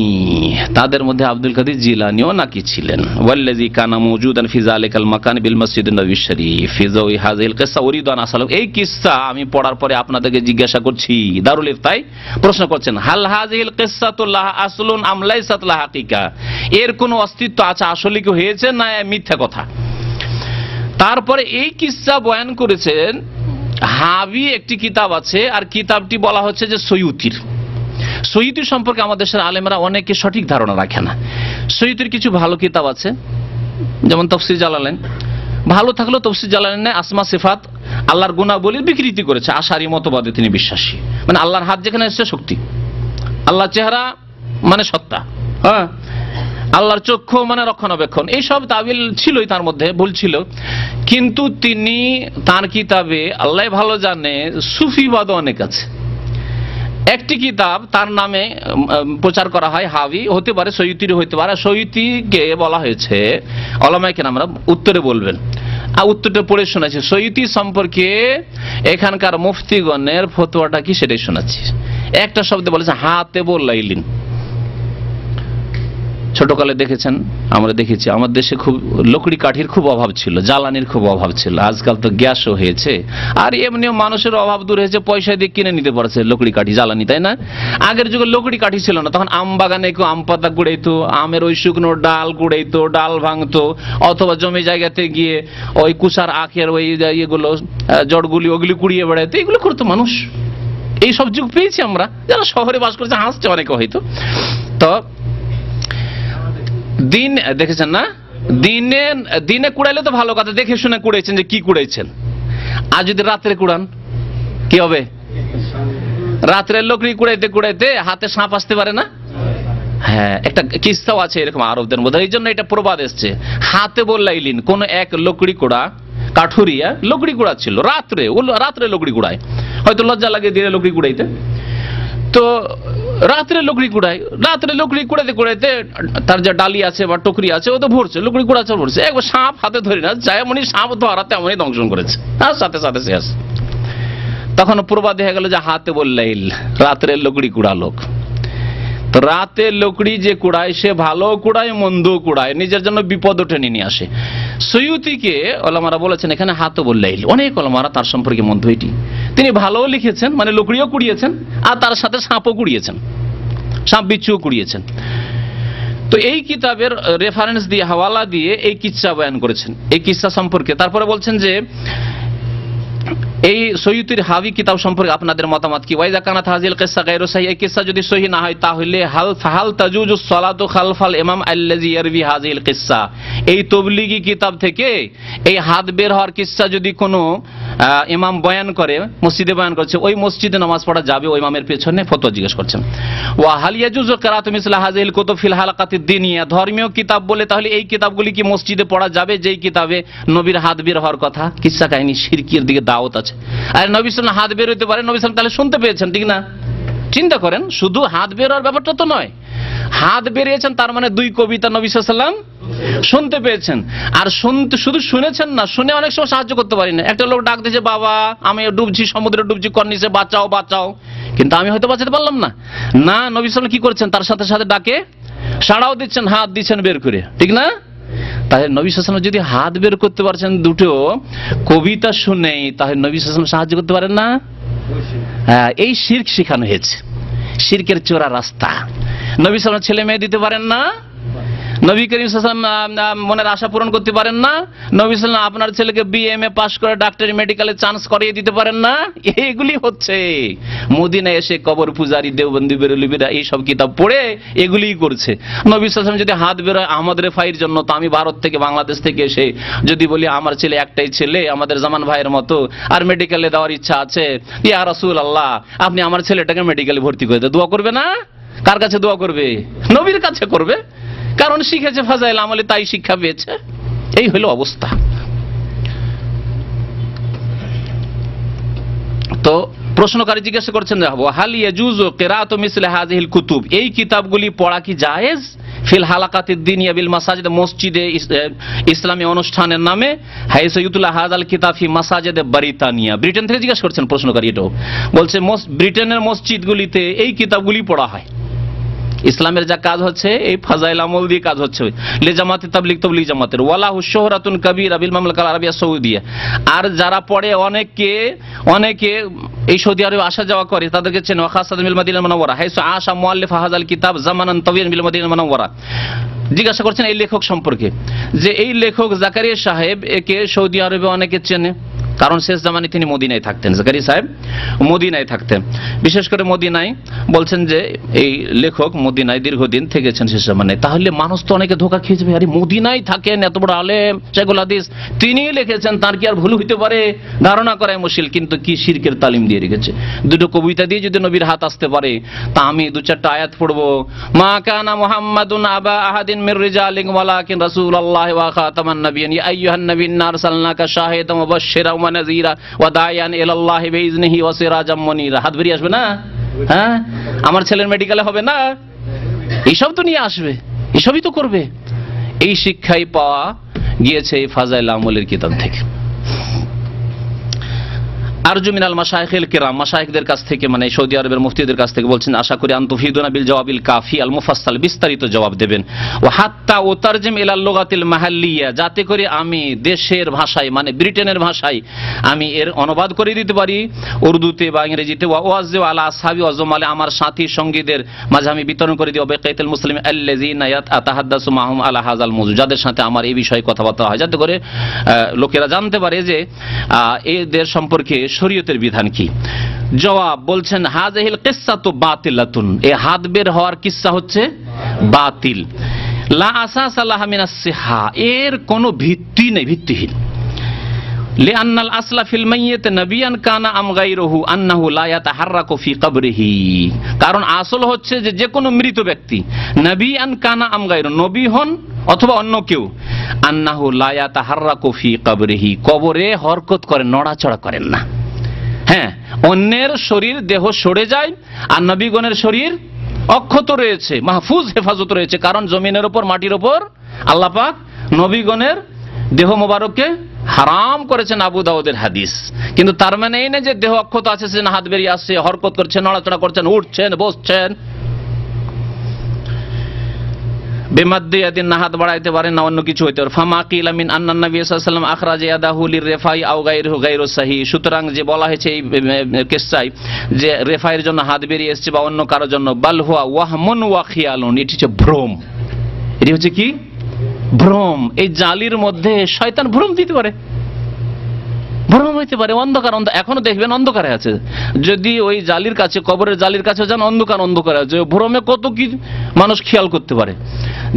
তাদের মধ্যে আব্দুল কাদের জিলানীও নাকি ছিলেন। ওয়াল্লাযী কানা মাওজুদান ফি যালিকাল মাকান বিল মসজিদিন নববী শরীফ ফি যাওই হাযিল কিসসা উরিদু আন আসালু, এই কিসসা আমি পড়ার পরে আপনাদেরকে জিজ্ঞাসা করছি, দারুল ইফতায় প্রশ্ন করছেন, হাল হাযিল কিসসাতু লাহা আসলুন আম লাইসাত লাহা হাকিকা, এর কোনো অস্তিত্ব আছে, আসলে কি হয়েছে না মিথ্যা কথা? তারপরে এই কিসসা বয়ান করেছেন হাবি, একটি কিতাব আছে, আর কিতাবটি বলা হচ্ছে যে সৈয়ুতির। সৈয়ুতি সম্পর্কে আমাদের দেশের আলেমরা অনেকে সঠিক ধারণা রাখে না। সৈয়ুতির কিছু ভালো কিতাব আছে, যেমন তাফসীর জালালাইন, ভালো থাকলেও তাফসীর জালালাইনে আসমা সিফাত, আল্লাহর গুণাবলীর বিকৃতি করেছে। আশারি মতবাদে তিনি বিশ্বাসী, মানে আল্লাহর হাত যেখানে এসেছে শক্তি, আল্লাহর চেহারা মানে সত্তা, আল্লাহর চক্ষু মানে রক্ষণাবেক্ষণ, এইসব তাবিল ছিলই তার মধ্যে, ভুল ছিল। কিন্তু তিনি তার কিতাবে, আল্লাহ ভালো জানে, সুফিবাদ অনেক আছে। একটি কিতাব তার নামে প্রচার করা হয়, হাবি হতে পারে, সৈয়ুতির হতে পারে। সৈয়ুতিকে বলা হয়েছে, উলামায়ে কেরামরা উত্তরে বলবেন, আর উত্তরটা পড়ে শোনাচ্ছি। সৈয়ুতি সম্পর্কে এখানকার মুফতিগণের ফতোয়াটা কি সেটাই শোনাচ্ছি। একটা শব্দে বলেছে হাতে বলাইলিন। ছোটকালে দেখেছেন, আমরা দেখেছি আমার দেশে খুব লকড়ি কাঠির খুব অভাব ছিল, জ্বালানির খুব অভাব ছিল। আজকাল তো গ্যাসও হয়েছে, আর এমনিও মানুষের অভাব দূর হয়েছে, পয়সা দিয়ে কিনে নিতে পারছে লকড়ি কাঠি, জ্বালানি, তাই না? আগের যুগে লকড়ি কাঠি ছিল না, তখন আম বাগানে কেউ আম পাতা কুড়াইতো, আমের ওই শুকনো ডাল কুড়াইতো, ডাল ভাঙতো, অথবা জমি জায়গাতে গিয়ে ওই কুষার আখের ওই ইয়েগুলো, জড়গুলি, ওগুলি কুড়িয়ে বেড়াইতো, এগুলো করতো মানুষ। এই সব যুগ পেয়েছি আমরা, যারা শহরে বাস করছে হাসছে অনেকে হয়তো। তো দিন দেখেছেন না, দিনে দিনে কুড়াইলে তো ভালো কথা, দেখে শুনে কুড়াইছেন যে কি কুড়াইছেন। আর যদি রাত্রে কুড়ান কি হবে? রাত্রে লকড়ি কুড়াইতে কুড়াইতে হাতে সাপ আসতে পারে না? হ্যাঁ, একটা কিস্সাও আছে এরকম আরবদের মধ্যে, এই জন্য এটা প্রবাদ এসছে। হাতে বললাইলিন, কোন এক লকড়ি কুড়া, কাঠুরিয়া লকড়ি কুড়াচ্ছিল রাত্রে, ও রাত্রে লকড়ি কুড়ায়, হয়তো লজ্জা লাগে দিনে লকড়ি কুড়াইতে, তো রাত্রে লকড়ি কুড়ায়। রাত্রে লকড়ি কুড়াইতে কুড়াইতে তার যে ডালি আছে বা টুকরি আছে, ও তো ভরছে, লকড়ি কুড়াচ্ছে ভরছে, একবার সাপ হাতে ধরে না, যেমনই সাপ ধরা তেমনই দংশন করেছে, আর সাথে সাথে শেষ। তখন প্রবাদ হয়ে গেল যে হাতে বললাইল, রাত্রের লকড়ি কুড়া লোক। তো রাতের লকড়ি যে কুড়ায় সে ভালো কুড়ায় মন্দ কুড়ায়, নিজের জন্য বিপদ টেনে নিয়ে আসে। সৈয়ুতিকে ওলামারা বলেছেন এখানে হাতে বললাইল, অনেক ওলামারা তার সম্পর্কে মন্তব্য এটি। তিনি ভালো লিখেছেন, মানে লকড়িও কুড়িয়েছেন আর তার সাথে সাপও কুড়িয়েছেন, সাপ বিচ্ছুও কুড়িয়েছেন। তো এই কিতাবের রেফারেন্স দিয়ে, হাওয়ালা দিয়ে এই কিচ্ছা বয়ান করেছেন, এই কিচ্ছা সম্পর্কে। তারপরে বলছেন যে এই সৈয়ুতির হাবি কিতাব সম্পর্কে আপনাদের মতামত কি? ওয়াইজা কানাত হাযিল কিসসা গায়রু সহিহ, এই কিসসা যদি সহিহ না হয় তাহলে হাল তাজুজুস সালাতু খালফাল ইমাম আল্লাযী ইয়ারবি হাযিল কিসসা, এই তাবলীগী কিতাব থেকে এই হাত বের হওয়ার কিসসা যদি কোনো ইমাম বয়ান করে, মসজিদে বয়ান করছে, ওই মসজিদে নামাজ পড়া যাবে ওই ইমামের পেছনে? ফতোয়া জিজ্ঞেস করছেন। ওয়া হাল ইয়াজুজু কিরাআতু মিসলা হাযিল কুতুব ফিল হালাকাতিদ দীনিয়া, ধর্মীয় কিতাব বলে তাহলে এই কিতাবগুলি কি মসজিদে পড়া যাবে যেই কিতাবে নবীর হাত বের হওয়ার কথা? কিসসা কাহিনী, শিরকির দিকে দাওয়াত আছে। আর নবী সাল্লাল্লাহু আলাইহি ওয়াসাল্লাম হাত বের হতে পারে, নবী সাল্লাল্লাহু আলাইহি ওয়াসাল্লাম তাহলে শুনতে পেয়েছেন, ঠিক না? চিন্তা করেন, শুধু হাত বের হওয়ার ব্যাপারটা তো নয়, হাত বেরিয়েছেন তার মানে দুই কবিতা নবী সাল্লাল্লাহু আলাইহি ওয়াসাল্লাম শুনতে পেয়েছেন। আর শুধু শুনেছেন না, শুনে অনেক সময় সাহায্য করতে পারি না। একটা লোক ডাক দিয়েছে, বাবা আমি ডুবছি, সমুদ্রে ডুবছি, কর্নিশে বাঁচাও বাঁচাও, কিন্তু আমি হয়তো বাঁচাতে পারলাম না। না, নবী সাল্লাল্লাহু আলাইহি ওয়াসাল্লাম কি করছেন? তার সাথে সাথে ডাকে সাড়াও দিচ্ছেন, হাত দিচ্ছেন বের করে, ঠিক না? তাহলে নবী সাল্লাল্লাহু আলাইহি ওয়াসাল্লাম যদি হাত বের করতে পারছেন দুটো কবিতা শুনেই, তাহলে নবী সাল্লাল্লাহু আলাইহি ওয়াসাল্লাম সাহায্য করতে পারেন না? হ্যাঁ, এই শিরক শেখানো হয়েছে, শিরকের চোরা রাস্তা। নবী সাল্লাল্লাহু আলাইহি ওয়াসাল্লাম ছেলে মেয়ে দিতে পারেন না? নবী করিম সাল্লাল্লাহু আলাইহি ওয়াসাল্লাম মনের আশা পূরণ করতে পারেন না? নবী সাল্লাল্লাহু আলাইহি ওয়াসাল্লাম আপনার ছেলেকে বিএমএ পাস করে ডাক্তারি মেডিকেলে চান্স করিয়ে দিতে পারেন না? এগুলি হচ্ছে মদিনায় এসে কবর পূজারী দেওবন্দি বেরেলভিরা এইসব কিতাব পড়ে এগুলিই করছে। নবী সাল্লাল্লাহু আলাইহি ওয়াসাল্লাম যদি হাত বেরোয় আমাদের ফাইর জন্য, তো আমি ভারত থেকে বাংলাদেশ থেকে এসে যদি বলি আমার ছেলে একটাই ছেলে, আমাদের জামান ভাইয়ের মতো, আর মেডিকেলে দেওয়ার ইচ্ছা আছে, ইয়া রাসূলুল্লাহ আপনি আমার ছেলেটাকে মেডিকেলে ভর্তি করে দেন, দোয়া করবে না? কার কাছে দোয়া করবে? নবীর কাছে করবে, কারণ শিখেছে ফাজাইল আমলে, তাই শিক্ষা পেয়েছে। এই হলো অবস্থা। তো প্রশ্নকারী জিজ্ঞাসা করছেন, হাল ইয়াজুজু কিরাআতু মিসলি হাযিহিল কুতুব, এই কিতাবগুলি পড়া কি জায়েজ ফিল হালাকাতিদ দীনিয়া বিল মাসাজিদ, মসজিদে ইসলামী অনুষ্ঠানের নামে, হাইসু ইউতুলা হাযাল কিতাব ফি মাসাজিদে ব্রিটানিয়া, ব্রিটেন থেকে জিজ্ঞাসা করছেন প্রশ্নকারী। এটাও বলছে ব্রিটেনের মসজিদগুলিতে এই কিতাবগুলি পড়া হয়। ইসলামের যা কাজ হচ্ছে এই ফাজাইল আমল দিয়ে কাজ হচ্ছে, লে জামাতে তাবলিগ তাবলিগ জামাতের, ওয়ালা হুশহুরাতুন কাবীরা বিল মামলাকাল আরাবিয়া সৌদিয়া, আর যারা পড়ে অনেকে এই সৌদি আরবে আসা যাওয়া করে তাদেরকে চেনে, খাসাতান বিল মাদিনাতুল মুনাওয়ারা হাইসু আশা মুআল্লিফ হাযাল কিতাব জামানান তাওয়িলান বিল মাদিনাতুল মুনাওয়ারা। জিজ্ঞাসা করছেন এই লেখক সম্পর্কে, যে এই লেখক জাকারিয়া সাহেব, একে সৌদি আরবে অনেকে চেনে, কারণ শেষ জামানে তিনি মদিনায় থাকতেন, জাকারিয়া সাহেব মদিনায় থাকতেন, বিশেষ করে মদিনায়। বলছেন যে এই লেখক মদিনায় দীর্ঘদিন থেকেছেন শেষ জামানে। তাহলে মানুষ তো অনেকে ধোঁকা খেয়েছে, আরে মদিনায় থাকেন এত বড় আলেম শাইখুল হাদিস, তিনি লিখেছেন, তার কি আর ভুল হইতে পারে? ধারণা করাই মুশকিল। কিন্তু কি শিরকের তালিম দিয়ে রেখেছে। দুটো কবিতা দিয়ে যদি নবীর হাত আসতে পারে, তা আমি দু চারটা আয়াত পড়বো, মা কানা মুহাম্মাদুন আবা আহাদিন মির রিজালিকুম ওয়ালাকিন রাসূলুল্লাহ ওয়া খাতামান নাবিয়্যিন ইয়া আইয়ুহান নাবিয়্যু আরসালনাকা শাহিদান ওয়া মুবাশশিরান ওয়া নাযীরা ওয়া দাইয়ান ইলাল্লাহি বিইজনিহি ওয়া সিরাজাম মুনীরা। হাত বেরিয়ে আসবে না? হ্যাঁ, আমার ছেলের মেডিকেলে হবে না? এইসব তো নিয়ে আসবে, এসবই তো করবে। এই শিক্ষাই পাওয়া গিয়েছে এই ফাজাইল আমলের কিতাব থেকে। আরজু মিনাল মাশায়েখিল কিরাম, মাশায়েখদের কাছ থেকে, মানে সৌদি আরবের মুফতিদের কাছ থেকে বলছেন, আশা করি আনতুফিদুনা বিল জওয়াবিল কাফি আল মুফাসসাল, বিস্তারিত জবাব দেবেন। ওয়া হাত্তা উতারজিম ইলাল লুগাতিল মাহাল্লিয়া, যাতে করে আমি দেশের ভাষায়, মানে ব্রিটেনের ভাষায় আমি এর অনুবাদ করে দিতে পারি উর্দুতে বা ইংরেজিতে। ওয়া ওয়াজ্জু আলা আসহাবি ওয়া জুমালে, আমার সাথী সঙ্গীদের মাঝে আমি বিতরণ করে দিই বেকাইতুল মুসলিম আল্লাযিনা আতাহাদ্দাসু মাহুম আলা হাযাল মওযু, যাদের সাথে আমার এই বিষয়ে কথাবার্তা হয়, যাতে করে লোকেরা জানতে পারে যে এদের সম্পর্কে শরীয়তের বিধান কি। জবাব বলছেন, হাযিহিল কিসসাতু বাতিলাতুন, এই হাত বের হওয়ার কিসসা হচ্ছে বাতিল। লা আসাসা লাহা মিনাস সিহা, এর কোনো ভিত্তি নেই, ভিত্তিহীন। লিআন্নাল আসলা ফিল মাইয়িত নাবিয়ান কানা আম গায়রুহু আন্নাহু লা ইয়াতাহাররাকু ফি কবরিহি, কারণ আসল হচ্ছে যে কোনো মৃত ব্যক্তি, নাবিয়ান কানা আম গায়রু, নবী হন অথবা অন্য কেউ, আন্নাহু লা ইয়াতাহাররাকু ফি কবরিহি, কবরে হরকত করেন, নড়াচড়া করেন না। হ্যাঁ, অন্যের শরীর দেহ সরে যায়, আর নবীগণের শরীর অক্ষত রয়েছে, মাহফুজ হেফাজত রয়েছে, কারণ জমিনের উপর, মাটির উপর আল্লাহ পাক নবীগণের দেহ মোবারককে হারাম করেছেন আবু দাউদের হাদিস, কিন্তু তার মানে এই না যে দেহ অক্ষত আছে সেজন্য হাত বেরিয়ে আসছে, হরকত করছেন, নড়াচড়া করছেন, উঠছেন, বসছেন। বেমাদ্দি ইয়াদিন, না হাত বাড়াইতে পারেন না অন্য কিছু হইতে পারে। ফামা কিলা মিন আন্নান নবী সাল্লাল্লাহু আলাইহি ওয়াসাল্লাম আখরাজা ইয়াদাহু লিররিফাই আও গায়রুহু গায়রু সাহিহ। সুতরাং যে বলা হয়েছে এই কিসসায় যে রেফাইয়ের জন্য হাত বেরিয়ে এসেছে বা অন্য কারোর জন্য, বাল হুয়া ওয়াহমুন ওয়া খিয়ালুন, এটি হচ্ছে ভ্রম। এটি হচ্ছে কি? ভ্রম। এই জালির মধ্যে শয়তান ভ্রম দিতে পারে, ভ্রম হইতে পারে। অন্ধকার, এখনো দেখবেন অন্ধকারে আছে। যদি ওই জালির কাছে, কবরের জালির কাছে যান, অন্ধকার অন্ধকারে আছে, ভ্রমে কত কি মানুষ খেয়াল করতে পারে।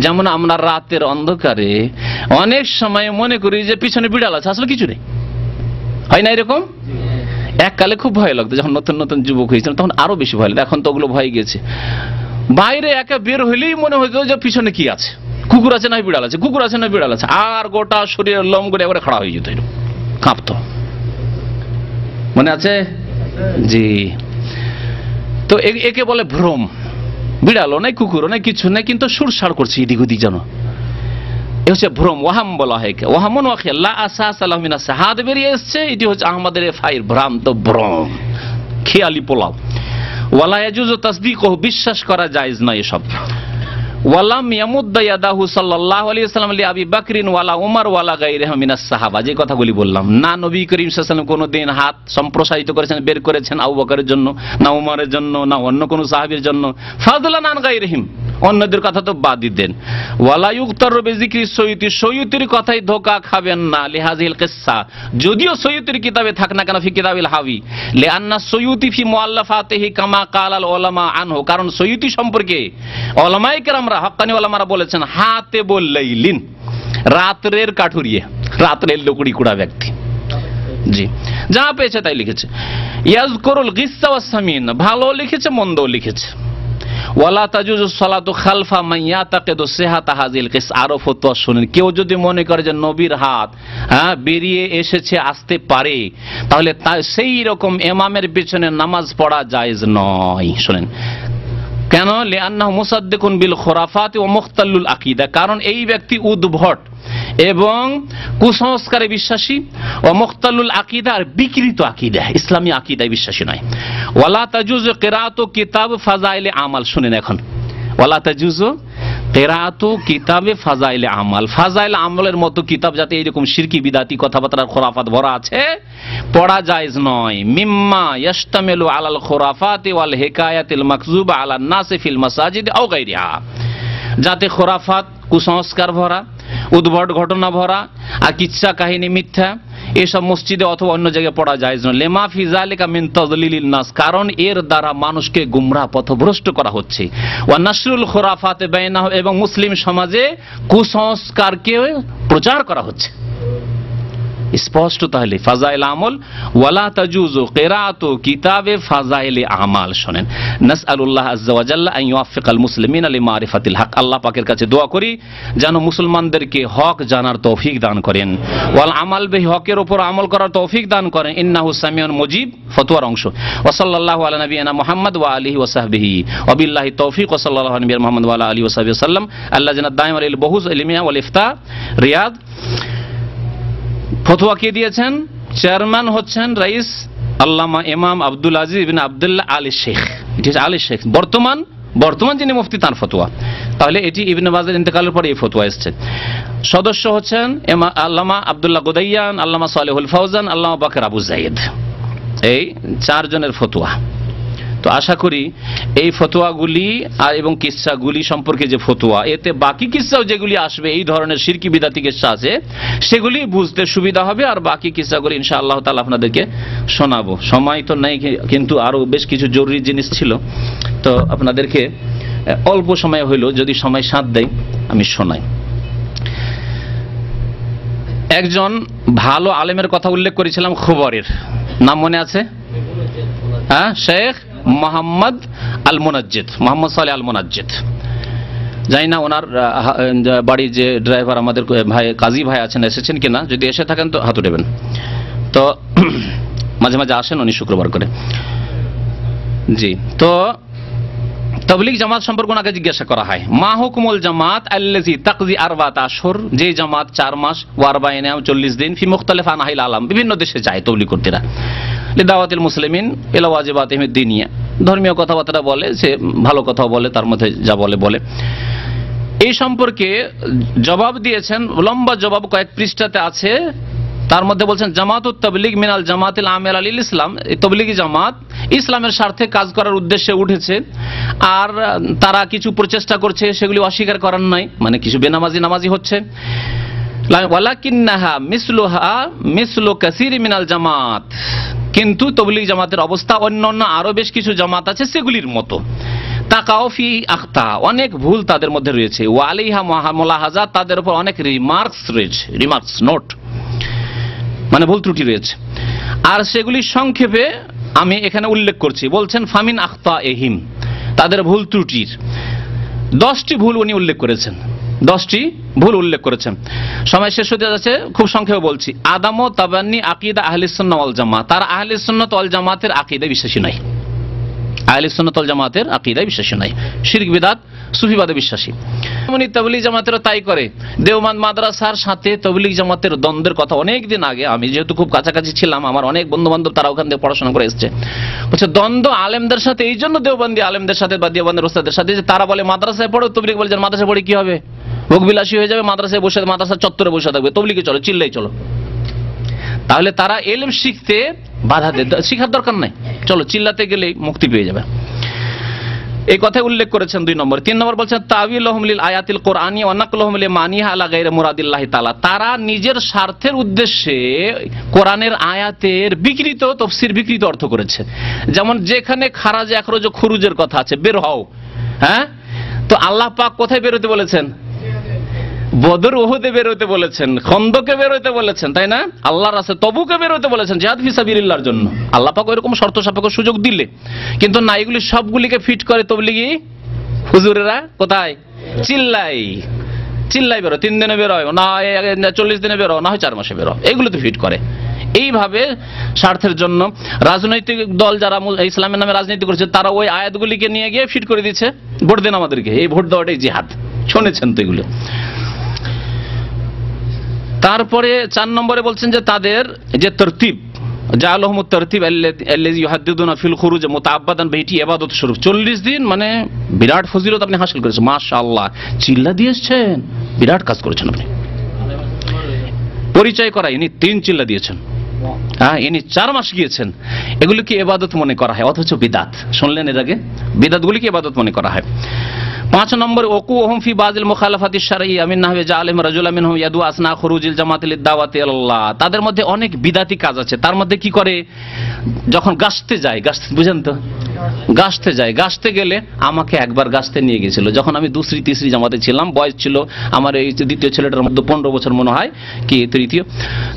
যেমন আমরা রাতের অন্ধকারে অনেক সময় মনে করি যে পিছনে বিড়াল আছে, আসলে কিছু নেই, হয় না এরকম? এককালে খুব ভয় লাগতো, যখন নতুন নতুন যুবক হয়েছিলাম তখন আরো বেশি ভয় লাগতো, এখন তো ওগুলো ভয় গেছে। বাইরে একা বের হইলেই মনে হইতো যে পিছনে কি আছে, কুকুর আছে না বিড়াল আছে, কুকুর আছে না বিড়াল আছে, আর গোটা শরীরের লোম করে একবারে খাড়া হয়ে যেত, কাঁপতো। মনে আছে? জি। তো একে বলে ভ্রম। বিড়ালও নাই, কুকুরও নাই, কিছু নাই, কিন্তু সুরসার করছে এদিক ওদিক যেন, এ হচ্ছে ভ্রম। ওয়াহাম বলা হয়, ওয়াহামুন ওয়া খিয়াল, লা আসাস লাহু মিনাস সাহ, হাত বেরিয়ে এসছে, এটি হচ্ছে আহমদের ফাইর ভ্রান্ত ভ্রম, খেয়ালি পোলাও। ওয়ালা ইয়াজুজু তাসদীকুহু, বিশ্বাস করা জায়েজ নয় এসব। ওয়ালাম ইয়ামুদ্দা ইয়াদাহু সাল্লাল্লাহু আলাইহি ওয়াসাল্লাম লি আবি বকরিন ওয়ালা উমর ওয়ালা গায়রিহিম মিনাস সাহাবা, যে কথাগুলি বললাম, না নবী করিম সাল্লাল্লাহু আলাইহি ওয়াসাল্লাম কোনদিন হাত সম্প্রসারিত করেছেন, বের করেছেন আবু বকরের জন্য, না উমরের জন্য, না অন্য কোন সাহাবীর জন্য, ফাদলান আন গায়রিহিম, অন্যদের কথা তো বাদই দেন। ওয়ালা ইউক্তারু বিযিকরি সয়ুতি, সয়ুতির কথাই ধোঁকা খাবেন না, লিহাযিল কিসসা, যদিও সয়ুতির কিতাবে থাক না কেন, ফি কিতাবিল হাবি, লিআন্না সয়ুতি ফি মুআল্লাফাতিহি কামা কালাল উলামা আনহু, কারণ সয়ুতি সম্পর্কে উলামায়ে কেরামরা, হক্কানি উলামারা বলেছেন, হাতে বললাইলিন, রাতের কাঠুরিয়ে, রাতের লুকুড়ি কুড়া ব্যক্তি। জি, যা পেয়েছে তাই লিখেছে। ইয়াজকুরুল গিসসা ওয়াস সামিন, ভালো লিখেছে, মন্দও লিখেছে। ওয়ালা তাজুজু সালাতু খালফা মান ইয়াতাকিদু সিহাতা হাযিল কিস, আরো ফতোয়া শুনেন। কেউ যদি মনে করে যে নবীর হাত বেরিয়ে এসেছে, আসতে পারে, তাহলে সেই রকম ইমামের পিছনে নামাজ পড়া জায়েজ নয়। শুনেন কেন? লিআন্নাহু মুসাদ্দিকুন বিল খুরাফাতি ওয়া মুখতাল্লুল আকীদা, কারণ এই ব্যক্তি উদ্ভট এবং কুসংস্কারে বিশ্বাসী, ও মুখতাল্লুল আকীদা, আর বিকৃত আকীদা, ইসলামী আকীদায় বিশ্বাসী নয়। ওয়ালা তাজুজু কিরাআতু কিতাব ফাযাইলে আমাল, শুনেন এখন, ওয়ালা তাজুজু কিরাআতু কিতাবে ফাযাইলে আমাল, ফাযাইল আমলের মতো কিতাব যাতে এইরকম শিরকি বিদাতি কথাবার্তা খোরাফাত ভরা আছে, পড়া জায়েজ নয়। মিম্মা ইয়াশতামিলু আলাল খুরাফাতি ওয়াল হিকায়াতিল মাকযুবা আলান নাসি ফিল মাসাজিদ আও গায়রিহা, যাতে খোরাফাত, কুসংস্কার ভরা, উদ্ভট ঘটনা ভরা আর কিচ্ছা কাহিনী মিথ্যা এসব মসজিদে অথবা অন্য জায়গায় পড়া জায়েজ নয়। লিমা ফি যালিকা মিন তাযলিলিন নাস, কারণ এর দ্বারা মানুষকে গুমরাহ, পথভ্রষ্ট করা হচ্ছে। ওয়া নাশরুল খুরাফাতে বাইনাহু, এবং মুসলিম সমাজে কুসংস্কারকে প্রচার করা হচ্ছে। স্পষ্ট তাহলে ফাজাইল আমল, ওয়ালা তাজুজু কিরাআতু কিতাবে ফাজাইল আমাল। শুনেন, নাসআলুল্লাহ আযজা ওয়া জাল্লা আন ইউওয়াফিকাল মুসলিমিনা লিমারিফাতিল হক, আল্লাহ পাকের কাছে দোয়া করি যেন মুসলমানদেরকে হক জানার তৌফিক দান করেন, ওয়াল আমাল বিহি, হকের উপর আমল করার তৌফিক দান করেন। ইন্নাহু সামিউন মুজিব, ফতোয়ার অংশ। ওয়া সাল্লাল্লাহু আলা নবিয়িনা মুহাম্মদ ওয়া আলিহি ওয়া সাহবিহি ওয়া বিল্লাহি তৌফিক, ওয়া সাল্লাল্লাহু আলা নবিয়িনা মুহাম্মদ ওয়া আলা আলিহি ওয়া সাহবিহি সাল্লাম। আল্লাযিনা দাইমা লিল বুহুজ ইলমিয়া ওয়াল ইফতা, রিয়াদ। ফতোয়া কে দিয়েছেন? চেয়ারম্যান হচ্ছেন রাইস আল্লামা ইমাম আব্দুল আজিজ ইবনে আব্দুল্লাহ আলী শেখ, এটি হচ্ছে আলী শেখ, বর্তমান যিনি মুফতি, তার ফতোয়া। তাহলে এটি ইবনে বাজের ইন্তেকালের পরে এই ফতোয়া এসেছে। সদস্য হচ্ছেন আল্লামা আব্দুল্লাহ গুদাইয়ান, আল্লামা সালেহুল ফাউজান, আল্লামা বাকর আবু যায়েদ, এই চারজনের ফতোয়া। তো আশা করি এই ফতোয়াগুলি আর এবং কিসসাগুলি সম্পর্কে যে ফতোয়া, এতে বাকি কিসসাও যেগুলি আসবে, এই ধরনের শিরকি বিদাতি কিসসা আছে, সেগুলি বুঝতে সুবিধা হবে। আর বাকি কিসসাগুলি ইনশাআল্লাহ তাআলা আপনাদেরকে শোনাবো। সময় তো নেই, কিন্তু আরো বেশ কিছু জরুরি জিনিস ছিল, তো আপনাদেরকে অল্প সময় হইল, যদি সময় সাথ দেয় আমি শোনাই। একজন ভালো আলেমের কথা উল্লেখ করেছিলাম, খবরের নাম মনে আছে? হ্যাঁ, শেখ মোহাম্মদ আল মুনাজ্জিদ, মোহাম্মদ সালেহ আল মুনাজ্জিদ। জানি না ওনার বাড়ির যে ড্রাইভার আমাদের ভাই, কাজী ভাই আছেন, এসেছেন কিনা, যদি এসে থাকেন তো হাত উঠাবেন। তো মাঝে মাঝে আসেন উনি শুক্রবার করে। জি, তো তাবলীগ জামাত সম্পর্কে ওনাকে জিজ্ঞাসা করা হয়, মা হুকুমুল জামাত আল্লাযী তাকযী আরবাত আশহুর, যে জামাত 4 মাস ওয়া 40 দিন ফি মুখতালিফ আনহাইল আলাম, বিভিন্ন দেশে যায় তাবলীগীরা, লিদাওয়াতিল মুসলিমিন ইলা ওয়াজিবাতিহিম দ্বীনিয়া, ধর্মীয় কথাবার্তা বলে, সে ভালো কথা বলে, তার মধ্যে যা বলে। এই সম্পর্কে জবাব দিয়েছেন, লম্বা জবাব কয়েক পৃষ্ঠাতে আছে। তার মধ্যে বলছেন জামাতুত তাবলীগ মিনাল জামাতিল আমিলা লিল ইসলাম, এই তাবলীগী জামাত ইসলামের স্বার্থে কাজ করার উদ্দেশ্যে উঠেছে, আর তারা কিছু প্রচেষ্টা করছে, সেগুলি অস্বীকার করার নাই, মানে কিছু বেনামাজি হচ্ছে। ওয়ালাকিন্নাহা মিসলুহা মিসলু কাসীর মিনাল জামাত, কিন্তু তাবলীগ জামাতের অবস্থা অন্যান্য আরো বেশ কিছু জামাত আছে সেগুলির মতো। তাকাও ফি আখতা, অনেক ভুল তাদের মধ্যে রয়েছে। ওয়া আলাইহা মুলাহাজা, তাদের উপর অনেক রিমার্কস রয়েছে, রিমার্কস নোট, মানে ভুল ত্রুটি রয়েছে। আর সেগুলি সংক্ষেপে আমি এখানে উল্লেখ করছি। বলছেন ফামিন আখতা এহিম, তাদের ভুল ত্রুটির 10টি ভুল উনি উল্লেখ করেছেন, 10টি ভুল উল্লেখ করেছেন। সময় শেষ হতে যাচ্ছে, খুব সংক্ষেপে বলছি। আদাম ও তাবান্নি আকিদা আহলিস সুন্নাহ ওয়াল জামাত, তারা আহলিস সুন্নাহ ওয়াল জামাতের আকীদায় বিশ্বাসী নাই, আহলিস সুন্নাহ ওয়াল জামাতের আকীদায় বিশ্বাসী নাই, শিরক বিদআত সুফিবাদে বিশ্বাসী। এমনি তাবলীগ জামাতেরও তাই করে। দেওবন্দ মাদ্রাসার সাথে তাবলীগ জামাতের দ্বন্দ্বের কথা অনেক দিন আগে, আমি যেহেতু খুব কাছাকাছি ছিলাম, আমার অনেক বন্ধু বান্ধব তারা ওখান থেকে পড়াশোনা করে এসছে, বলছে দ্বন্দ্ব আলেমদের সাথে এই জন্য, দেওবন্দি আলেমদের সাথে বা দেওবন্দের ওস্তাদের সাথে, যে তারা বলে মাদ্রাসায় পড়ো, তবলীগ বলে মাদ্রাসায় পড়ে কি হবে, ভোগবিলাসী হয়ে যাবে, মাদ্রাসায় বসে, মাদ্রাসার চত্বরে বসে থাকবে, তবলীগে চলো, চিল্লাই চলো। তাহলে তারা ইলম শিখতে বাধা দেয়, শিখার দরকার নাই, চলো চিল্লাতে গেলেই মুক্তি পেয়ে যাবে। এই কথা উল্লেখ করেছেন 2 নম্বর। 3 নম্বর বলছেন তাওয়িলুহুম লিল আয়াতিল কুরআনি ওয়া নাকলুহুম লিমানিহা আলা গায়রি মুরাদিল্লাহি তাআলা, তারা নিজের স্বার্থের উদ্দেশ্যে কোরআনের আয়াতের বিকৃত তাফসীর, বিকৃত অর্থ করেছে। যেমন যেখানে খারাজে আখরাজ খুরুজের কথা আছে, বের হও, হ্যাঁ, তো আল্লাহ পাক কোথায় বের হতে বলেছেন? বদর উহুদে বের হতে বলেছেন, খন্দকে বের হতে বলেছেন, তাই না? আল্লাহর রাস্তায় তবুকে বের হতে বলেছেন, জিহাদ ফি সাবিলিল্লাহর জন্য। আল্লাহ পাক এরকম শর্ত সাপেক্ষ সুযোগ দিলে, কিন্তু না, এগুলি সবগুলিকে ফিট করে তাবলীগী হুজুরেরা। কোথায়? চিল্লাই বেরো, 3 দিনে বেরো না, 40 দিনে বেরো না, হয় 4 মাসে বেরো, এগুলো তো ফিট করে। এইভাবে স্বার্থের জন্য রাজনৈতিক দল যারা ইসলামের নামে রাজনীতি করছে, তারা ওই আয়াতগুলিকে নিয়ে গিয়ে ফিট করে দিচ্ছে, ভোট দেন আমাদেরকে, এই ভোট দেওয়াটাই জিহাদ। শুনেছেন তো এগুলো। তারপরে 4 নম্বরে বলছেন যে তাদের যে তরতিব, জাআলাহুমুত তরতিব আল্লাযী ইউহাদ্দিদুনা ফিল খুরুজ মুতাআব্বাদান বিহি ইবাদত স্বরূপ, 40 দিন মানে বিরাট ফজিলত আপনি হাসিল করেছেন, মাশাআল্লাহ, চিল্লা দিয়েছেন, বিরাট কাজ করেছেন আপনি। পরিচয় করা, ইনি 3 চিল্লা দিয়েছেন, হ্যাঁ, ইনি 4 মাস গিয়েছেন, এগুলোকে ইবাদত মনে করা হয়, অথচ বিদআত। শুনলেন এর আগে, বিদআতগুলিকে ইবাদত মনে করা হয়। 5 নম্বর ওয়াকুহুম ফি বাযিল মুখালাফাতিশ শারঈয়্যা মিন নাহওয়ি জাআলিম রাজুলাম মিনহুম ইয়াদু আসনা খুরুজিল জামাতি লিদ-দাওয়াতি ইলাল্লাহ, তাদের মধ্যে অনেক বিদআতি কাজ আছে। তার মধ্যে কি করে, যখন গাছতে যায়, গাছতে বুঝেন তো, গাছতে যায়, গাছতে গেলে আমাকে একবার গাছতে নিয়ে গেছিল, যখন আমি 2রি 3রি জামাতে ছিলাম, বয়স ছিল আমার এই দ্বিতীয় ছেলেটার মধ্যে 15 বছর মনে হয়, কি তৃতীয়,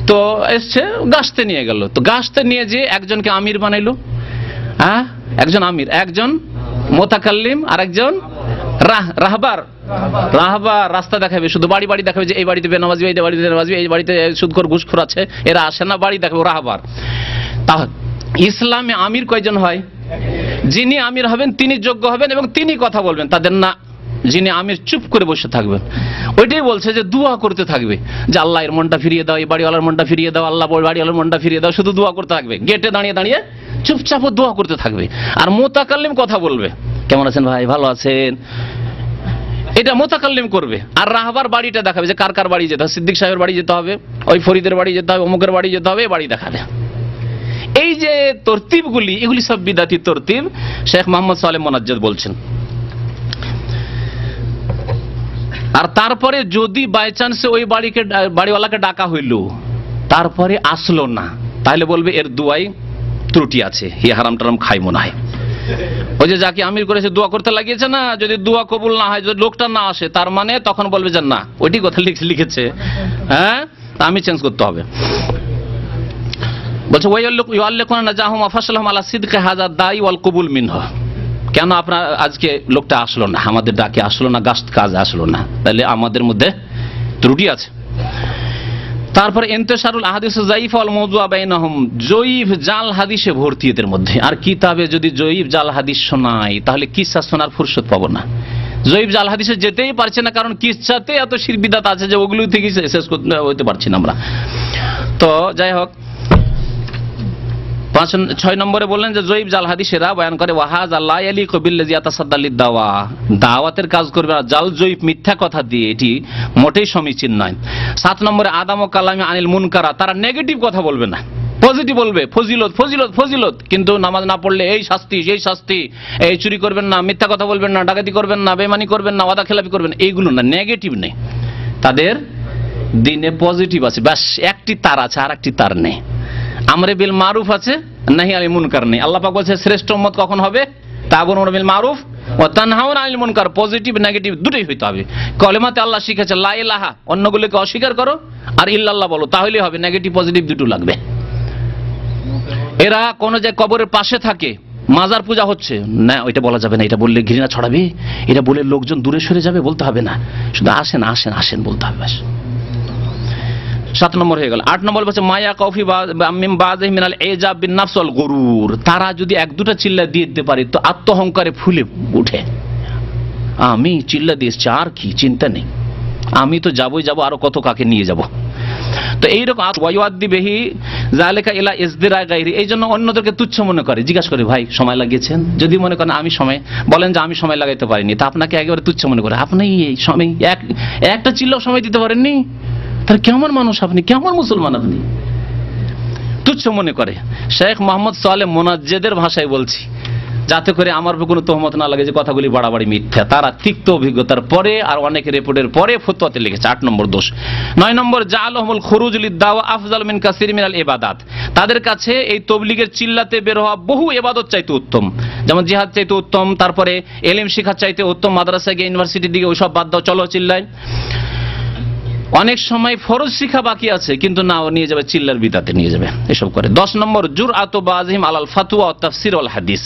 তো এসছে, গাছতে নিয়ে গেল। তো গাছতে নিয়ে যে একজনকে আমির বানাইলো, হ্যাঁ, একজন আমির, একজন মুতাকাল্লিম, আর একজন রাহবার। রাস্তা দেখাবে, শুধু বাড়ি বাড়ি দেখাবে, যে এই বাড়িতে বেনামাজি, এই বাড়িতে বেনামাজি, এই বাড়িতে সুদখোর ঘুষখোর আছে, এরা আসে না, বাড়ি দেখাবে, রাহবার। তাহলে ইসলামে আমির কয়জন হয়? যিনি আমির হবেন তিনি যোগ্য হবেন এবং তিনি কথা বলবেন, তাদের না যিনি আমির চুপ করে বসে থাকবেন। ওইটাই বলছে যে দোয়া করতে থাকবে, যে আল্লাহ এর মনটা ফিরিয়ে দাও, এই বাড়িওয়ালার মনটা ফিরিয়ে দাও, আল্লাহ বাড়িওয়ালার মনটা ফিরিয়ে দাও, শুধু দোয়া করতে থাকবে, গেটে দাঁড়িয়ে দাঁড়িয়ে চুপচাপ দোয়া করতে থাকবে। আর মুতাকাল্লিম কথা বলবে, কেমন আছেন ভাই, ভালো আছেন, এটা মুতাকাল্লিম করবে। আর রাহবার বাড়িটা দেখাবে, যে কার কার বাড়ি যেতে হবে, সিদ্দিক সাহেবের বাড়ি যেতে হবে, ওই ফরিদের বাড়ি যেতে হবে, অমুকের বাড়ি যেতে হবে, বাড়ি দেখাবে। এই যে তরতিবগুলি, এগুলি সব বিদআতি তরতিব, শেখ মোহাম্মদ সালেহ মুনাজ্জাদ বলছেন। আর তারপরে যদি বাই চান্সে ওই বাড়িওয়ালাকে ডাকা হইল, তারপরে আসলো না, তাহলে বলবে এর দুয়াই ত্রুটি আছে, হি হারাম টারাম খাই মনে হয়। ওই যে যাকে আমির করেছে দোয়া করতে লাগিয়েছে না, যদি দোয়া কবুল না হয়, যদি লোকটা না আসে, তার মানে তখন বলবে যে না, ওইটি কথা লিখেছে, হ্যাঁ, আমি চেঞ্জ করতে হবে। বলছে ওয়াল্লাকুনা নাজাহুম আফাসালহুম আলা সিদকি হাযা দাই ওয়াল কবুল মিনহু, কেন আপনার আজকে লোকটা আসলো না, আমাদের ডাকে আসলো না, গাছ কাজ আসলো না, তাহলে আমাদের মধ্যে ত্রুটি আছে। তারপরে ইন্তেশারুল আহাদিস যায়িফা ওয়াল মাওযুআ বাইনাহুম, জয়ীফ জাল হাদিসে ভর্তি এদের মধ্যে। আর কিতাবে যদি জয়ীফ জাল হাদিস শোনাই তাহলে কিসসা শোনার ফুরসত পাবো না। জয়ীফ জাল হাদিসে যেতেই পারছে না, কারণ কিসসাতে এত শিরক বিদআত আছে যে ওগুলো থেকে শেষ করতে হইতে পারছি না আমরা। তো যাই হোক, 6 নম্বরে বললেন যে জয়ীফ জাল হাদিসেরা বয়ান করে ওয়াহাযা লা ইয়ালিকু বিল্লাযী ইয়াতাসাদ্দা লিদ-দাওয়া, দাওয়াতের কাজ করবে না জাল জয়ীফ মিথ্যা কথা দিয়ে, এটি মোটেই সমীচীন নয়। 7 নম্বরে আদাম ও কালামি আনিল মুনকারা, তারা নেগেটিভ কথা বলবে না, পজিটিভ বলবে, ফজিলত ফজিলত ফজিলত, কিন্তু নামাজ না পড়লে এই শাস্তি সেই শাস্তি, এই চুরি করবেন না, মিথ্যা কথা বলবেন না, ডাকাতি করবেন না, বেঈমানি করবেন না, ওয়াদা খেলাপি করবেন, এইগুলো না, নেগেটিভ নেই। তাদের দিনে পজিটিভ আছে, ব্যাস একটি তার আছে আর একটি তার নেই। আমরে বিল মারুফ আছে, নাহি আনিল মুনকার নেই। আল্লাহ পাক বলছে শ্রেষ্ঠ উম্মত কখন হবে? তা'মুরুনা বিল মারুফ ওয়া তানহাউনা আনিল মুনকার, পজিটিভ নেগেটিভ দুটোই হইতে হবে। কলেমাতে আল্লাহ শিখেছে লা ইলাহা, অন্যগুলোকে অস্বীকার করো, আর ইল্লাল্লাহ বলো, তাহলেই হবে। নেগেটিভ পজিটিভ দুটো লাগবে। এরা কোন যে কবরের পাশে থাকে, মাজার পূজা হচ্ছে না, ওইটা বলা যাবে না, এটা বললে ঘৃণা ছড়াবে, এটা বলে লোকজন দূরে সরে যাবে, বলতে হবে না, শুধু আসেন আসেন আসেন বলতে হবে ব্যাস। 7 নম্বর হয়ে গেল। 8 নম্বর বলছে মায়া কৌফি মিন বাযিহি মিনাল ইজাব বিন নাফস ওয়াল গুরুর, তারা যদি এক দুটা চিল্লা দিয়ে দিতে পারে তো আত্মহংকারে ফুলে উঠে, আমি চিল্লা দিয়েছি আর কি, চিন্তা নেই, আমি তো যাবই যাব, আরো কত কাকে নিয়ে যাব। তো এইরকম ওয়াইওয়াদ্দি বিহি যালিকা ইলা ইসদিরা গায়রি, এই জন্য অন্যদেরকে তুচ্ছ মনে করে, জিজ্ঞাসা করে ভাই সময় লাগিয়েছেন, যদি মনে করেন আমি সময়, বলেন যে আমি সময় লাগাইতে পারিনি, তা আপনাকে একেবারে তুচ্ছ মনে করে, আপনি এই সময় একটা চিল্লাও সময় দিতে পারেননি, তার কেমন মানুষ আপনি, কেমন মুসলমান আপনি, তুচ্ছ মনে করে। শেখ মোহাম্মদ সালেহ মোনাজ্জেদের ভাষায় বলছি, যাতে করে আমার উপর কোনো তহমত না লাগে যে কথাগুলি বাড়াবাড়ি মিথ্যা। তারা তিক্ত অভিজ্ঞতার পরে আর অনেক রিপোর্টের পরে ফতোয়াতে লিখেছে। 8 নম্বর দোষ। 9 নম্বর জাআলহুমুল খুরুজ লিদ-দাওয়া আফযাল মিন কাসীর মিনাল ইবাদাত, তাদের কাছে এই তবলিগের চিল্লাতে বের হওয়া বহু ইবাদত চাইতে উত্তম, যেমন জিহাদ চাইতে উত্তম, তারপরে ইলম শিক্ষা চাইতে উত্তম, মাদ্রাসায় গিয়ে ইউনিভার্সিটির দিকে ওইসব বাদ দাও, চলো চিল্লাই। অনেক সময় ফরজ শিক্ষা বাকি আছে, কিন্তু না, ও নিয়ে যাবে চিল্লার বিদাতে নিয়ে যাবে, এসব করে। 10 নম্বর জুরআতু বাযিহিম আলাল ফাতওয়া ওয়া তাফসীর ওয়াল হাদিস,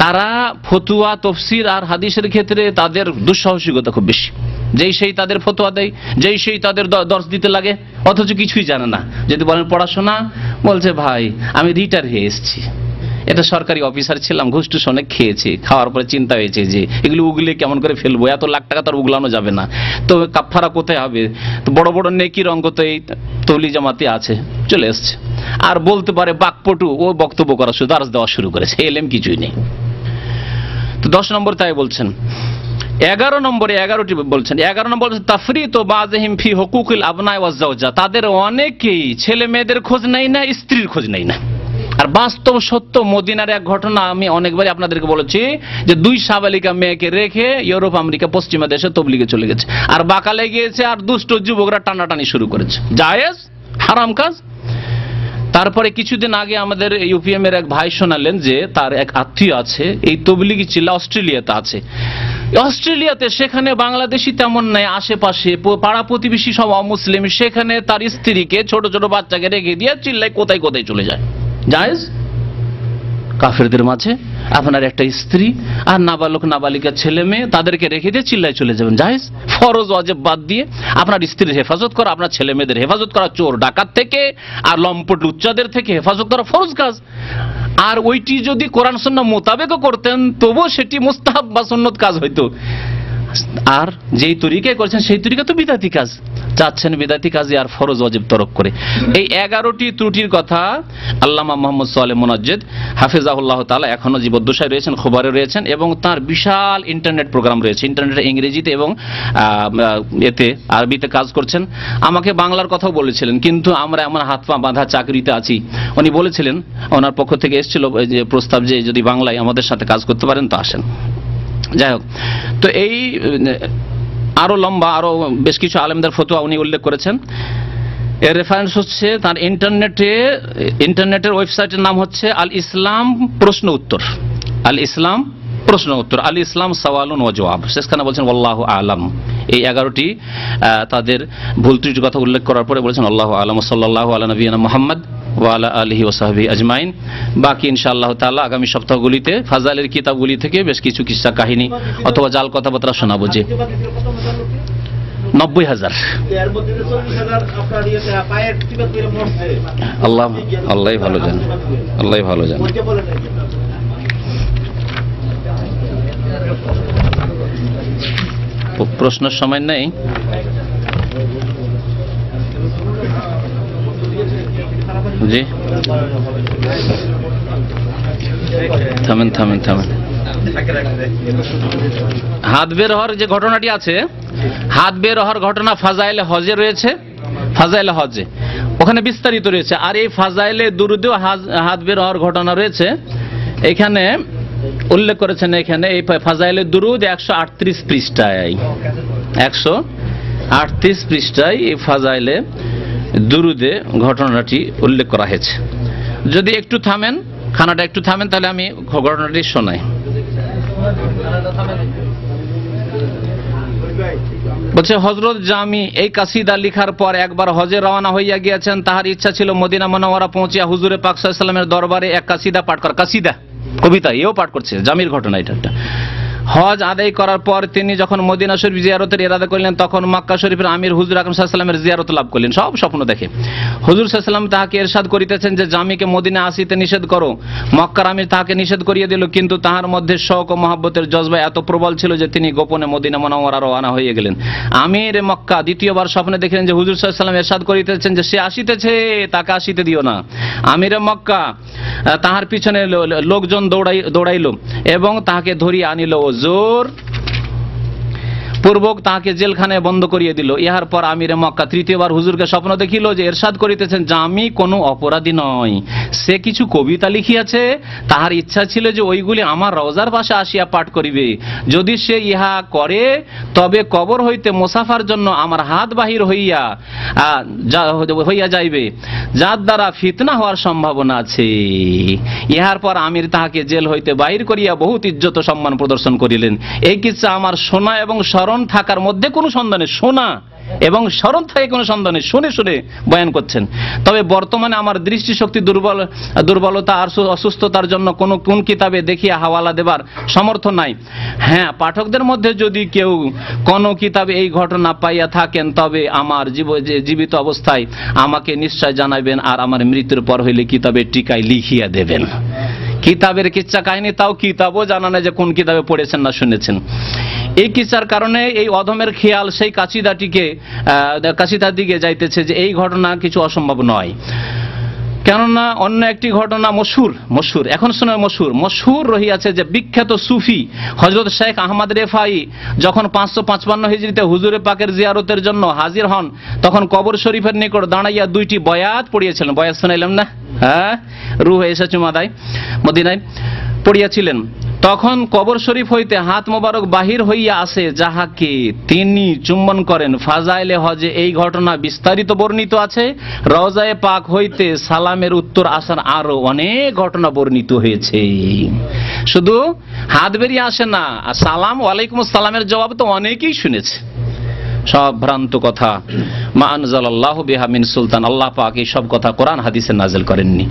তারা ফতোয়া তাফসীর আর হাদিসের ক্ষেত্রে তাদের দুঃসাহসিকতা খুব বেশি, যেই সেই তাদের ফতোয়া দেয়, যেই সেই তাদের দর্শ দিতে লাগে, অথচ কিছুই জানে না। যদি বলেন পড়াশোনা, বলছে ভাই আমি রিটায়ার হয়ে এসেছি, এটা সরকারি অফিসার ছিলাম, ঘুষ টুস অনেক খেয়েছি, খাওয়ার পরে চিন্তা হয়েছে যে এগুলো উগলে কেমন করে ফেলবো, এত লাখ টাকা তার উগলানো যাবে না, তো কাফারা কোথায় হবে, তো বড় বড় নেকির অঙ্ক তো এই তৌলি জামাতে আছে, চলে এসছে। আর বলতে পারে বাকপটু, ও বক্তব্য করা শুধু দার্স দেওয়া শুরু করেছে, এলএম কিছুই নেই। তো 10 নম্বর তাই বলছেন। 11 নম্বরে 11টি বলছেন। 11 নম্বর তাফরিতু বাযিহিম ফি হুকুকিল আবনায়ে ওয়াজ যাওজা, তাদের অনেকেই ছেলে মেয়েদের খোঁজ নেয় না, স্ত্রীর খোঁজ নেয় না। আর বাস্তব সত্য, মদিনার এক ঘটনা আমি অনেকবারই আপনাদেরকে বলেছি যে 2 সাবালিকা মেয়েকে রেখে ইউরোপ আমেরিকা পশ্চিমা দেশে তবলিগে চলে গেছে, আর বাকালে গিয়েছে, আর দুষ্ট যুবকরা টানাটানি শুরু করেছে, জায়েজ হারাম কাজ। তারপরে কিছুদিন আগে আমাদের ইউপিএম এর এক ভাই শোনালেন যে তার এক আত্মীয় আছে, এই তবলিগি চিল্লা অস্ট্রেলিয়াতে আছে, অস্ট্রেলিয়াতে, সেখানে বাংলাদেশি তেমন নাই, আশেপাশে পাড়া প্রতিবেশী সব অমুসলিম, সেখানে তার স্ত্রীকে ছোট ছোট বাচ্চাকে রেখে দিয়ে চিল্লাই কোথায় কোথায় চলে যায়, জায়েজ? কাফেরদের মাঝে আপনার একটা স্ত্রী আর নাবালক নাবালিকা ছেলে মেয়ে, তাদেরকে রেখে দিয়ে চিল্লায় চলে যাবেন, জায়েজ? ফরজ ওয়াজিব বাদ দিয়ে আপনার স্ত্রীর হেফাজত করা, আপনার ছেলে মেয়েদের হেফাজত করা, চোর ডাকাত থেকে আর লম্পট লুচ্চাদের থেকে হেফাজত করা ফরজ কাজ। আর ওইটি যদি কোরআন সুন্নাহ মোতাবেকও করতেন তবুও সেটি মুস্তাহাব বা সুন্নত কাজ হইতো, আর যেই তরিকায় করছেন সেই তরিকা তো বিদাতি কাজ, যাচ্ছেন বিদাতি কাজে আর ফরজ ওয়াজিব তরক করে। এই 11টি ত্রুটির কথা আল্লামা মোহাম্মদ সালেহ মুনাজ্জিদ হাফিজাহুল্লাহ তাআলা এখনো জীবদ্দশায় রয়েছেন, খবরে রয়েছেন, এবং তার বিশাল ইন্টারনেট প্রোগ্রাম রয়েছে, ইন্টারনেটে ইংরেজিতে এবং এতে আরবিতে কাজ করছেন। আমাকে বাংলার কথাও বলেছিলেন, কিন্তু আমরা এমন হাত পা বাঁধা চাকরিতে আছি, উনি বলেছিলেন, ওনার পক্ষ থেকে এসেছিল যে প্রস্তাব যে যদি বাংলায় আমাদের সাথে কাজ করতে পারেন তো আসেন। যাই হোক, তো এই আরো লম্বা আরো বেশ কিছু আলেমদের ফতোয়া উনি উল্লেখ করেছেন। এর রেফারেন্স হচ্ছে তার ইন্টারনেটের ওয়েবসাইটের নাম হচ্ছে আল ইসলাম প্রশ্ন উত্তর, আল ইসলাম প্রশ্ন উত্তর, আল ইসলাম সওয়ালুন ওয়া জওয়াব। শেষখানে বলছেন আল্লাহু আলাম। এই 11টি তাদের ভুল ত্রুটির কথা উল্লেখ করার পরে বলেছেন আল্লাহু আলাম, সাল্লাল্লাহু আলা নবিয়িনা মুহাম্মদ ওয়া আলা আলিহি ওয়া সাহবিহি আজমাইন। বাকি ইনশাআল্লাহ তাআলা আগামী সপ্তাহগুলিতে ফাজাইলের কিতাবগুলি থেকে বেশ কিছু কিসসা কাহিনী অথবা জাল কথাবার্তা শোনাবো। যে 90,000। আল্লাহ আল্লাহই ভালো জানে, আল্লাহই ভালো জানে। প্রশ্নের সময় নেই। জি থামেন থামেন থামেন। হাত বের হওয়ার যে ঘটনাটি আছে, হাত বের হওয়ার ঘটনা ফাজাইলে হজে রয়েছে, ফাজাইলে হজে ওখানে বিস্তারিত রয়েছে। আর এই ফাজাইলে দুরুদেও হাত বের হওয়ার ঘটনা রয়েছে, এখানে উল্লেখ করেছেন। এখানে এই ফাজাইলে দুরুদ 138 পৃষ্ঠায়, 138 পৃষ্ঠায় এই ফাজাইলে দুরুদে ঘটনাটি উল্লেখ করা হয়েছে। যদি একটু থামেন, খানাটা একটু থামেন, তাহলে আমি ঘটনাটি শোনাই। বলছে, হযরত জামি এই কাসিদা লিখার পর একবার হজে রওনা হইয়া গিয়েছেন। তাহার ইচ্ছা ছিল মদিনা মুনাওয়ারা পৌঁছিয়া হুজুরে পাক সাল্লাল্লাহু আলাইহি ওয়াসাল্লামের দরবারে এক কাসিদা পাঠ করা। কাসিদা কবিতা, এও পাঠ করছে, জামির ঘটনা এটা একটা। হজ আদায় করার পর তিনি যখন মদিনা শরীফ জিয়ারতের ইরাদা করলেন, তখন মক্কা শরীফের আমির হুজুর আকরাম সাল্লাল্লাহু আলাইহি ওয়াসাল্লামের জিয়ারত লাভ করলেন। সব স্বপ্ন দেখে হুজুর সাল্লাল্লাহু আলাইহি ওয়াসাল্লাম তাহাকে ইরশাদ করিতেছেন যে জামিকে মদিনা আসিতে নিষেধ করো। মক্কার আমির তাহাকে নিষেধ করিয়ে দিল, কিন্তু তাহার মধ্যে শওক ও মহব্বতের জজবা এত প্রবল ছিল যে তিনি গোপনে মদিনা মুনাওয়ারা রওনা হয়ে গেলেন। আমির মক্কা দ্বিতীয়বার স্বপ্নে দেখলেন যে হুজুর সাল্লাল্লাহু আলাইহি ওয়াসাল্লাম ইরশাদ করিতেছেন যে সে আসিতেছে, তাকে আসিতে দিও না। আমির মক্কা তাহার পিছনে লোকজন দৌড়াইল এবং তাহাকে ধরিয়া আনিল ও জোর পূর্বক তাহাকে জেলখানায় বন্ধ করিয়ে দিল। ইহার পর আমিরে মক্কা তৃতীয়বার হুজুরকে স্বপ্ন দেখিল যে এরশাদ করিতেছেন যে আমি কোনো অপরাধী নয়, সে কিছু কবিতা লিখিয়াছে, তাহার ইচ্ছা ছিল যে ওইগুলি আমার রওজার পাশে আসিয়া পাঠ করিবে। যদি সে ইহা করে তবে কবর হইতে মুসাফার জন্য আমার হাত বাহির হইয়া যাইবে, যার দ্বারা ফিতনা হওয়ার সম্ভাবনা আছে। ইহার পর আমির তাহাকে জেল হইতে বাহির করিয়া বহুত ইজ্জত সম্মান প্রদর্শন করিলেন। এই কিচ্ছা আমার শোনা এবং স্মরণ থাকার মধ্যে কোনো সন্দেহ নেই, শোনা এবং স্মরণ থাকে কোনো সন্দেহ নেই, শুনে শুনে বয়ান করছেন। তবে বর্তমানে আমার দৃষ্টিশক্তি দুর্বলতা আর অসুস্থতার জন্য কোন কিতাবে দেখিয়া হাওয়ালা দেবার সামর্থ্য নাই। হ্যাঁ, পাঠকদের মধ্যে যদি কেউ কোনো কিতাবে এই ঘটনা পাইয়া থাকেন তবে আমার জীবিত অবস্থায় আমাকে নিশ্চয় জানাবেন, আর আমার মৃত্যুর পর হইলে কিতাবে টিকায় লিখিয়া দেবেন। কিতাবের কিচ্ছা কাহিনী তাও কিতাবও জানা নাই যে কোন কিতাবে পড়েছেন না শুনেছেন। এই কিচ্ছার কারণে এই অধমের খেয়াল সেই কাসিদার দিকে যাইতেছে যে এই ঘটনা কিছু অসম্ভব নয়। কেননা অন্য একটি ঘটনা মশহুর এখন শোনার মশহুর রহিয়াছে যে বিখ্যাত সুফি হযরত শেখ আহমদ রেফাই যখন 555 হিজরিতে হুজুরে পাকের জিয়ারতের জন্য হাজির হন, তখন কবর শরীফের নিকট দাঁড়াইয়া দুইটি বয়াত পড়িয়েছিলেন। বয়াত শোনাইলাম না? হ্যাঁ, রূহ এসে চুমা দেয় মদিনায় পড়িয়াছিলেন। তখন কবর শরীফ হইতে হাত মোবারক বাহির হইয়া আসে, যাহাকে তিনি চুম্বন করেন। ফাজাইলে হজে এই ঘটনা বিস্তারিত বর্ণিত আছে। রওজায়ে পাক হইতে সালামের উত্তর আসার আরো অনেক ঘটনা বর্ণিত হয়েছে। শুধু হাত বেরিয়ে আসে না, সালাম ওয়ালাইকুম আসসালামের জবাব তো অনেকেই শুনেছে। সব ভ্রান্ত কথা। মা আনজালাল্লাহু বিহা মিন সুলতান, আল্লাহ পাক এই সব কথা কোরআন হাদিসে নাযিল করেননি।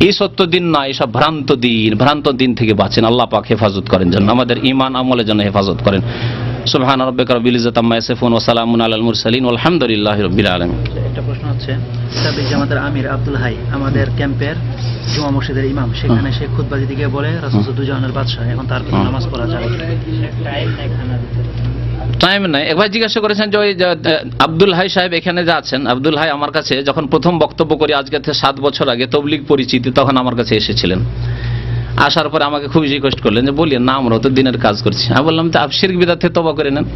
এই সত্য দিন না, এই সব ভ্রান্ত দিন থেকে বাঁচেন। আল্লাহ পাক হেফাজত করেন, যেন আমাদের ঈমান আমলের জন্য হেফাজত করেন। সুবহান রাব্বিকা রাব্বিল ইজ্জাতি আম্মা ইয়াসিফুন ওয়া সালামুন আলাল মুরসালিন ওয়ালহামদুলিল্লাহি রাব্বিল আলামিন। একটা প্রশ্ন হচ্ছে, সাবেক জামাতের আমির আব্দুল হাই আমাদের ক্যাম্পের জুমা মসজিদের ইমাম, সেখানে সে খুতবা দিতে গিয়ে বলে রাসূল দুজাহানের বাদশা, এখন তার প্রতি নামাজ পড়া যাবে? টাইম নাই। একবার জিজ্ঞাসা করেছেন যে ওই আব্দুল হাই সাহেব এখানে যে আছেন, আব্দুল হাই আমার কাছে যখন প্রথম বক্তব্য করি আজকে থেকে 7 বছর আগে, তবলিগ পরিচিতি, তখন আমার কাছে এসেছিলেন। আসার পরে আমাকে খুব রিকোয়েস্ট করলেন যে বলিয়েন না, আমরা তো দিনের কাজ করছি। আমি বললাম তো আপনি শিরক বিদআত থেকে তওবা করে নেন।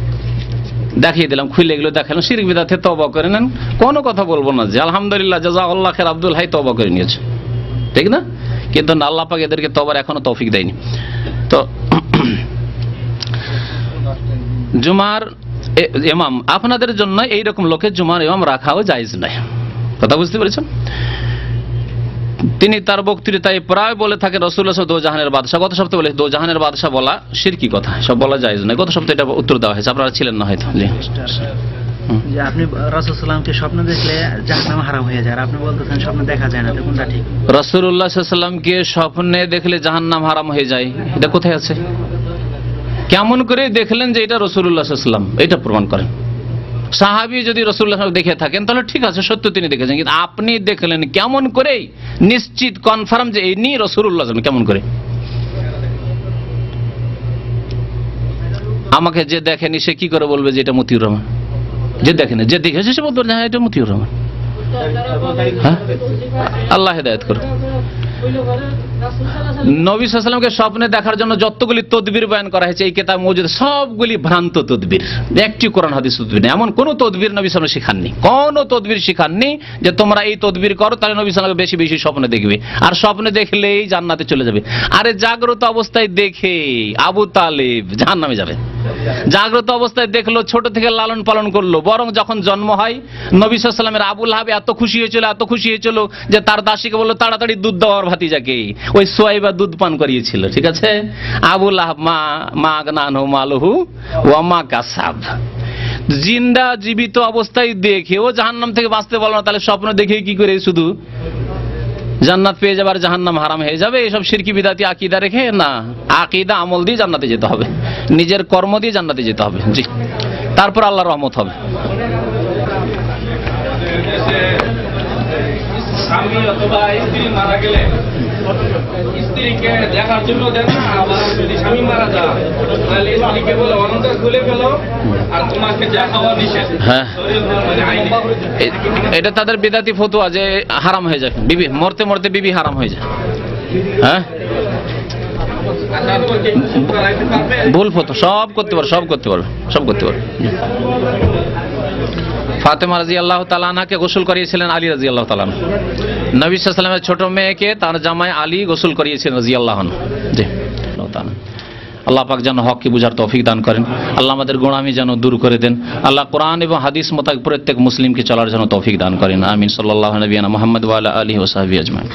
দেখিয়ে দিলাম, খুলে এগুলো দেখালাম, শিরক বিদআত থেকে তওবা করে নেন, কোনো কথা বলবো না যে আলহামদুলিল্লাহ জাযাকাল্লাহু খাইর, আব্দুল হাই তওবা করে নিয়েছে, ঠিক না? কিন্তু আল্লাহ পাক এদেরকে তওবার এখনো তৌফিক দেয়নি। তো জুমার ইমাম আপনাদের জন্য এইরকম লোকের জুমার ইমাম রাখাও জায়েজ নাই। কথা বুঝতে পেরেছেন? তিনি তার বক্তৃতায় প্রায় বলে থাকে রাসূলুল্লাহ দোজাহানের বাদশা। গত সপ্তাহে বলে দোজাহানের বাদশা বলা শিরকি কথা, সব বলা জায়েজ নাই। গত সপ্তাহে এটা উত্তর দেওয়া হয়েছে, আপনারা ছিলেন না হয়তো। জি, যে আপনি রাসূল সাল্লাল্লাহু স্বপ্নে দেখলে জাহান্নাম হারাম হয়ে যায়, আর আপনি বলতেছেন স্বপ্নে দেখা যায় না, এটা কোনটা ঠিক? রাসূলুল্লাহ সাল্লাল্লাহু আলাইহি ওয়াসাল্লামকে স্বপ্নে দেখলে জাহান্নাম হারাম হয়ে যায়, এটা কোথায় আছে? কেমন করে দেখলেন যে এটা রাসূলুল্লাহ সাল্লাল্লাহু আলাইহি ওয়াসাল্লাম? এটা প্রমাণ করেন। সাহাবী যদি রাসূলুল্লাহ দেখে থাকেন তাহলে ঠিক আছে, সত্য তিনি দেখেছেন, কিন্তু আপনি দেখলেন কেমন করে নিশ্চিত কনফার্ম যে ইনি রাসূলুল্লাহ, কেমন করে? আমাকে যে দেখেনি সে কি করে বলবে যে এটা মতিউর রহমান? যে দেখেনি, যে দেখেছে সে বলতে পারে হ্যাঁ এটা মতিউর রহমান। হ্যাঁ, আল্লাহ হেদায়েত করুন। নবী সাল্লাল্লাহু আলাইহি ওয়াসাল্লামকে স্বপ্নে দেখার জন্য যতগুলি তদবির বয়ান করা হয়েছে এই কিতাব মওজুদ, সবগুলি ভ্রান্ত তদবির, একটি কোরআন হাদিস তদবির নেই। এমন কোন তদবির নবী সাল্লাল্লাহু আলাইহি ওয়াসাল্লাম শিখাননি, কোন তদবির শিখাননি যে তোমরা এই তদবির করো তাহলে নবী সাল্লাল্লাহু আলাইহি ওয়াসাল্লাম বেশি বেশি স্বপ্নে দেখবে, আর স্বপ্নে দেখলেই জান্নাতে চলে যাবে। আরে জাগ্রত অবস্থায় দেখে আবু তালেব জাহান্নামে যাবে। জাগ্রত অবস্থায় দেখলো, ছোট থেকে লালন পালন করলো, বরং যখন জন্ম হয় নবী সাল্লাল্লাহু আলাইহি ওয়াসাল্লামের আবু লাহাব এত খুশি হয়েছিল যে তার দাসীকে বললো তাড়াতাড়ি দুধ দেওয়ার ভাতিজাকে, ওই সুয়াইবা দুধ পান করিয়েছিল। ঠিক আছে, আবু লাহাব মা আগনানহু মালুহু ওয়া মা কাসাব। জিন্দা জীবিত অবস্থায় দেখেও জাহান্নাম থেকে বাঁচতে পারলো না, তাহলে স্বপ্ন দেখে কি করে শুধু জান্নাত পেয়ে যাবে আর জাহান্নাম হারাম হয়ে যাবে? এসব শিরকি বিদাতি আকীদা রেখে না, আকীদা আমল দিয়ে জান্নাতে যেতে হবে, নিজের কর্ম দিয়ে জান্নাতে যেতে হবে। জি, তারপর আল্লাহর রহমত হবে। স্বামী অথবা স্ত্রী মারা গেলে স্ত্রীকে দেখার জন্য দেয় না, আবার যদি স্বামী মারা যায় তাহলে স্ত্রীকে বলে অলংকার খুলে ফেলো আর তোমাকে দেখাওয়া নিষেধ। হ্যাঁ, এটা তাদের বিদাতি ফতোয়া যে হারাম হয়ে যায়, বিবি মরতে মরতে বিবি হারাম হয়ে যায়। হ্যাঁ, ভুল ফতোয়া, সব করতে পারবে। ফাতেমা রাদিয়াল্লাহু তাআলা আনহাকে গোসল করিয়েছিলেন আলী রাদিয়াল্লাহু তাআলা আনহু। নবী সাল্লাল্লাহু আলাইহি ওয়াসাল্লামের ছোট মেয়েকে তার জামাই আলী গোসল করিয়েছিলেন রাদিয়াল্লাহু আনহু। জি, আল্লাহ পাক যেন হককে বুঝার তৌফিক দান করেন, আল্লাহ আমাদের গোঁড়ামি যেন দূর করে দেন, আল্লাহ কোরআন এবং হাদিস মোতাবেক প্রত্যেক মুসলিমকে চলার জন্য তৌফিক দান করেন। আমিন। সাল্লাল্লাহু আলাইহি ওয়া সাল্লাম মুহাম্মদ ওয়া আলা আলিহি ওয়া সাহবিহি আজমাইন।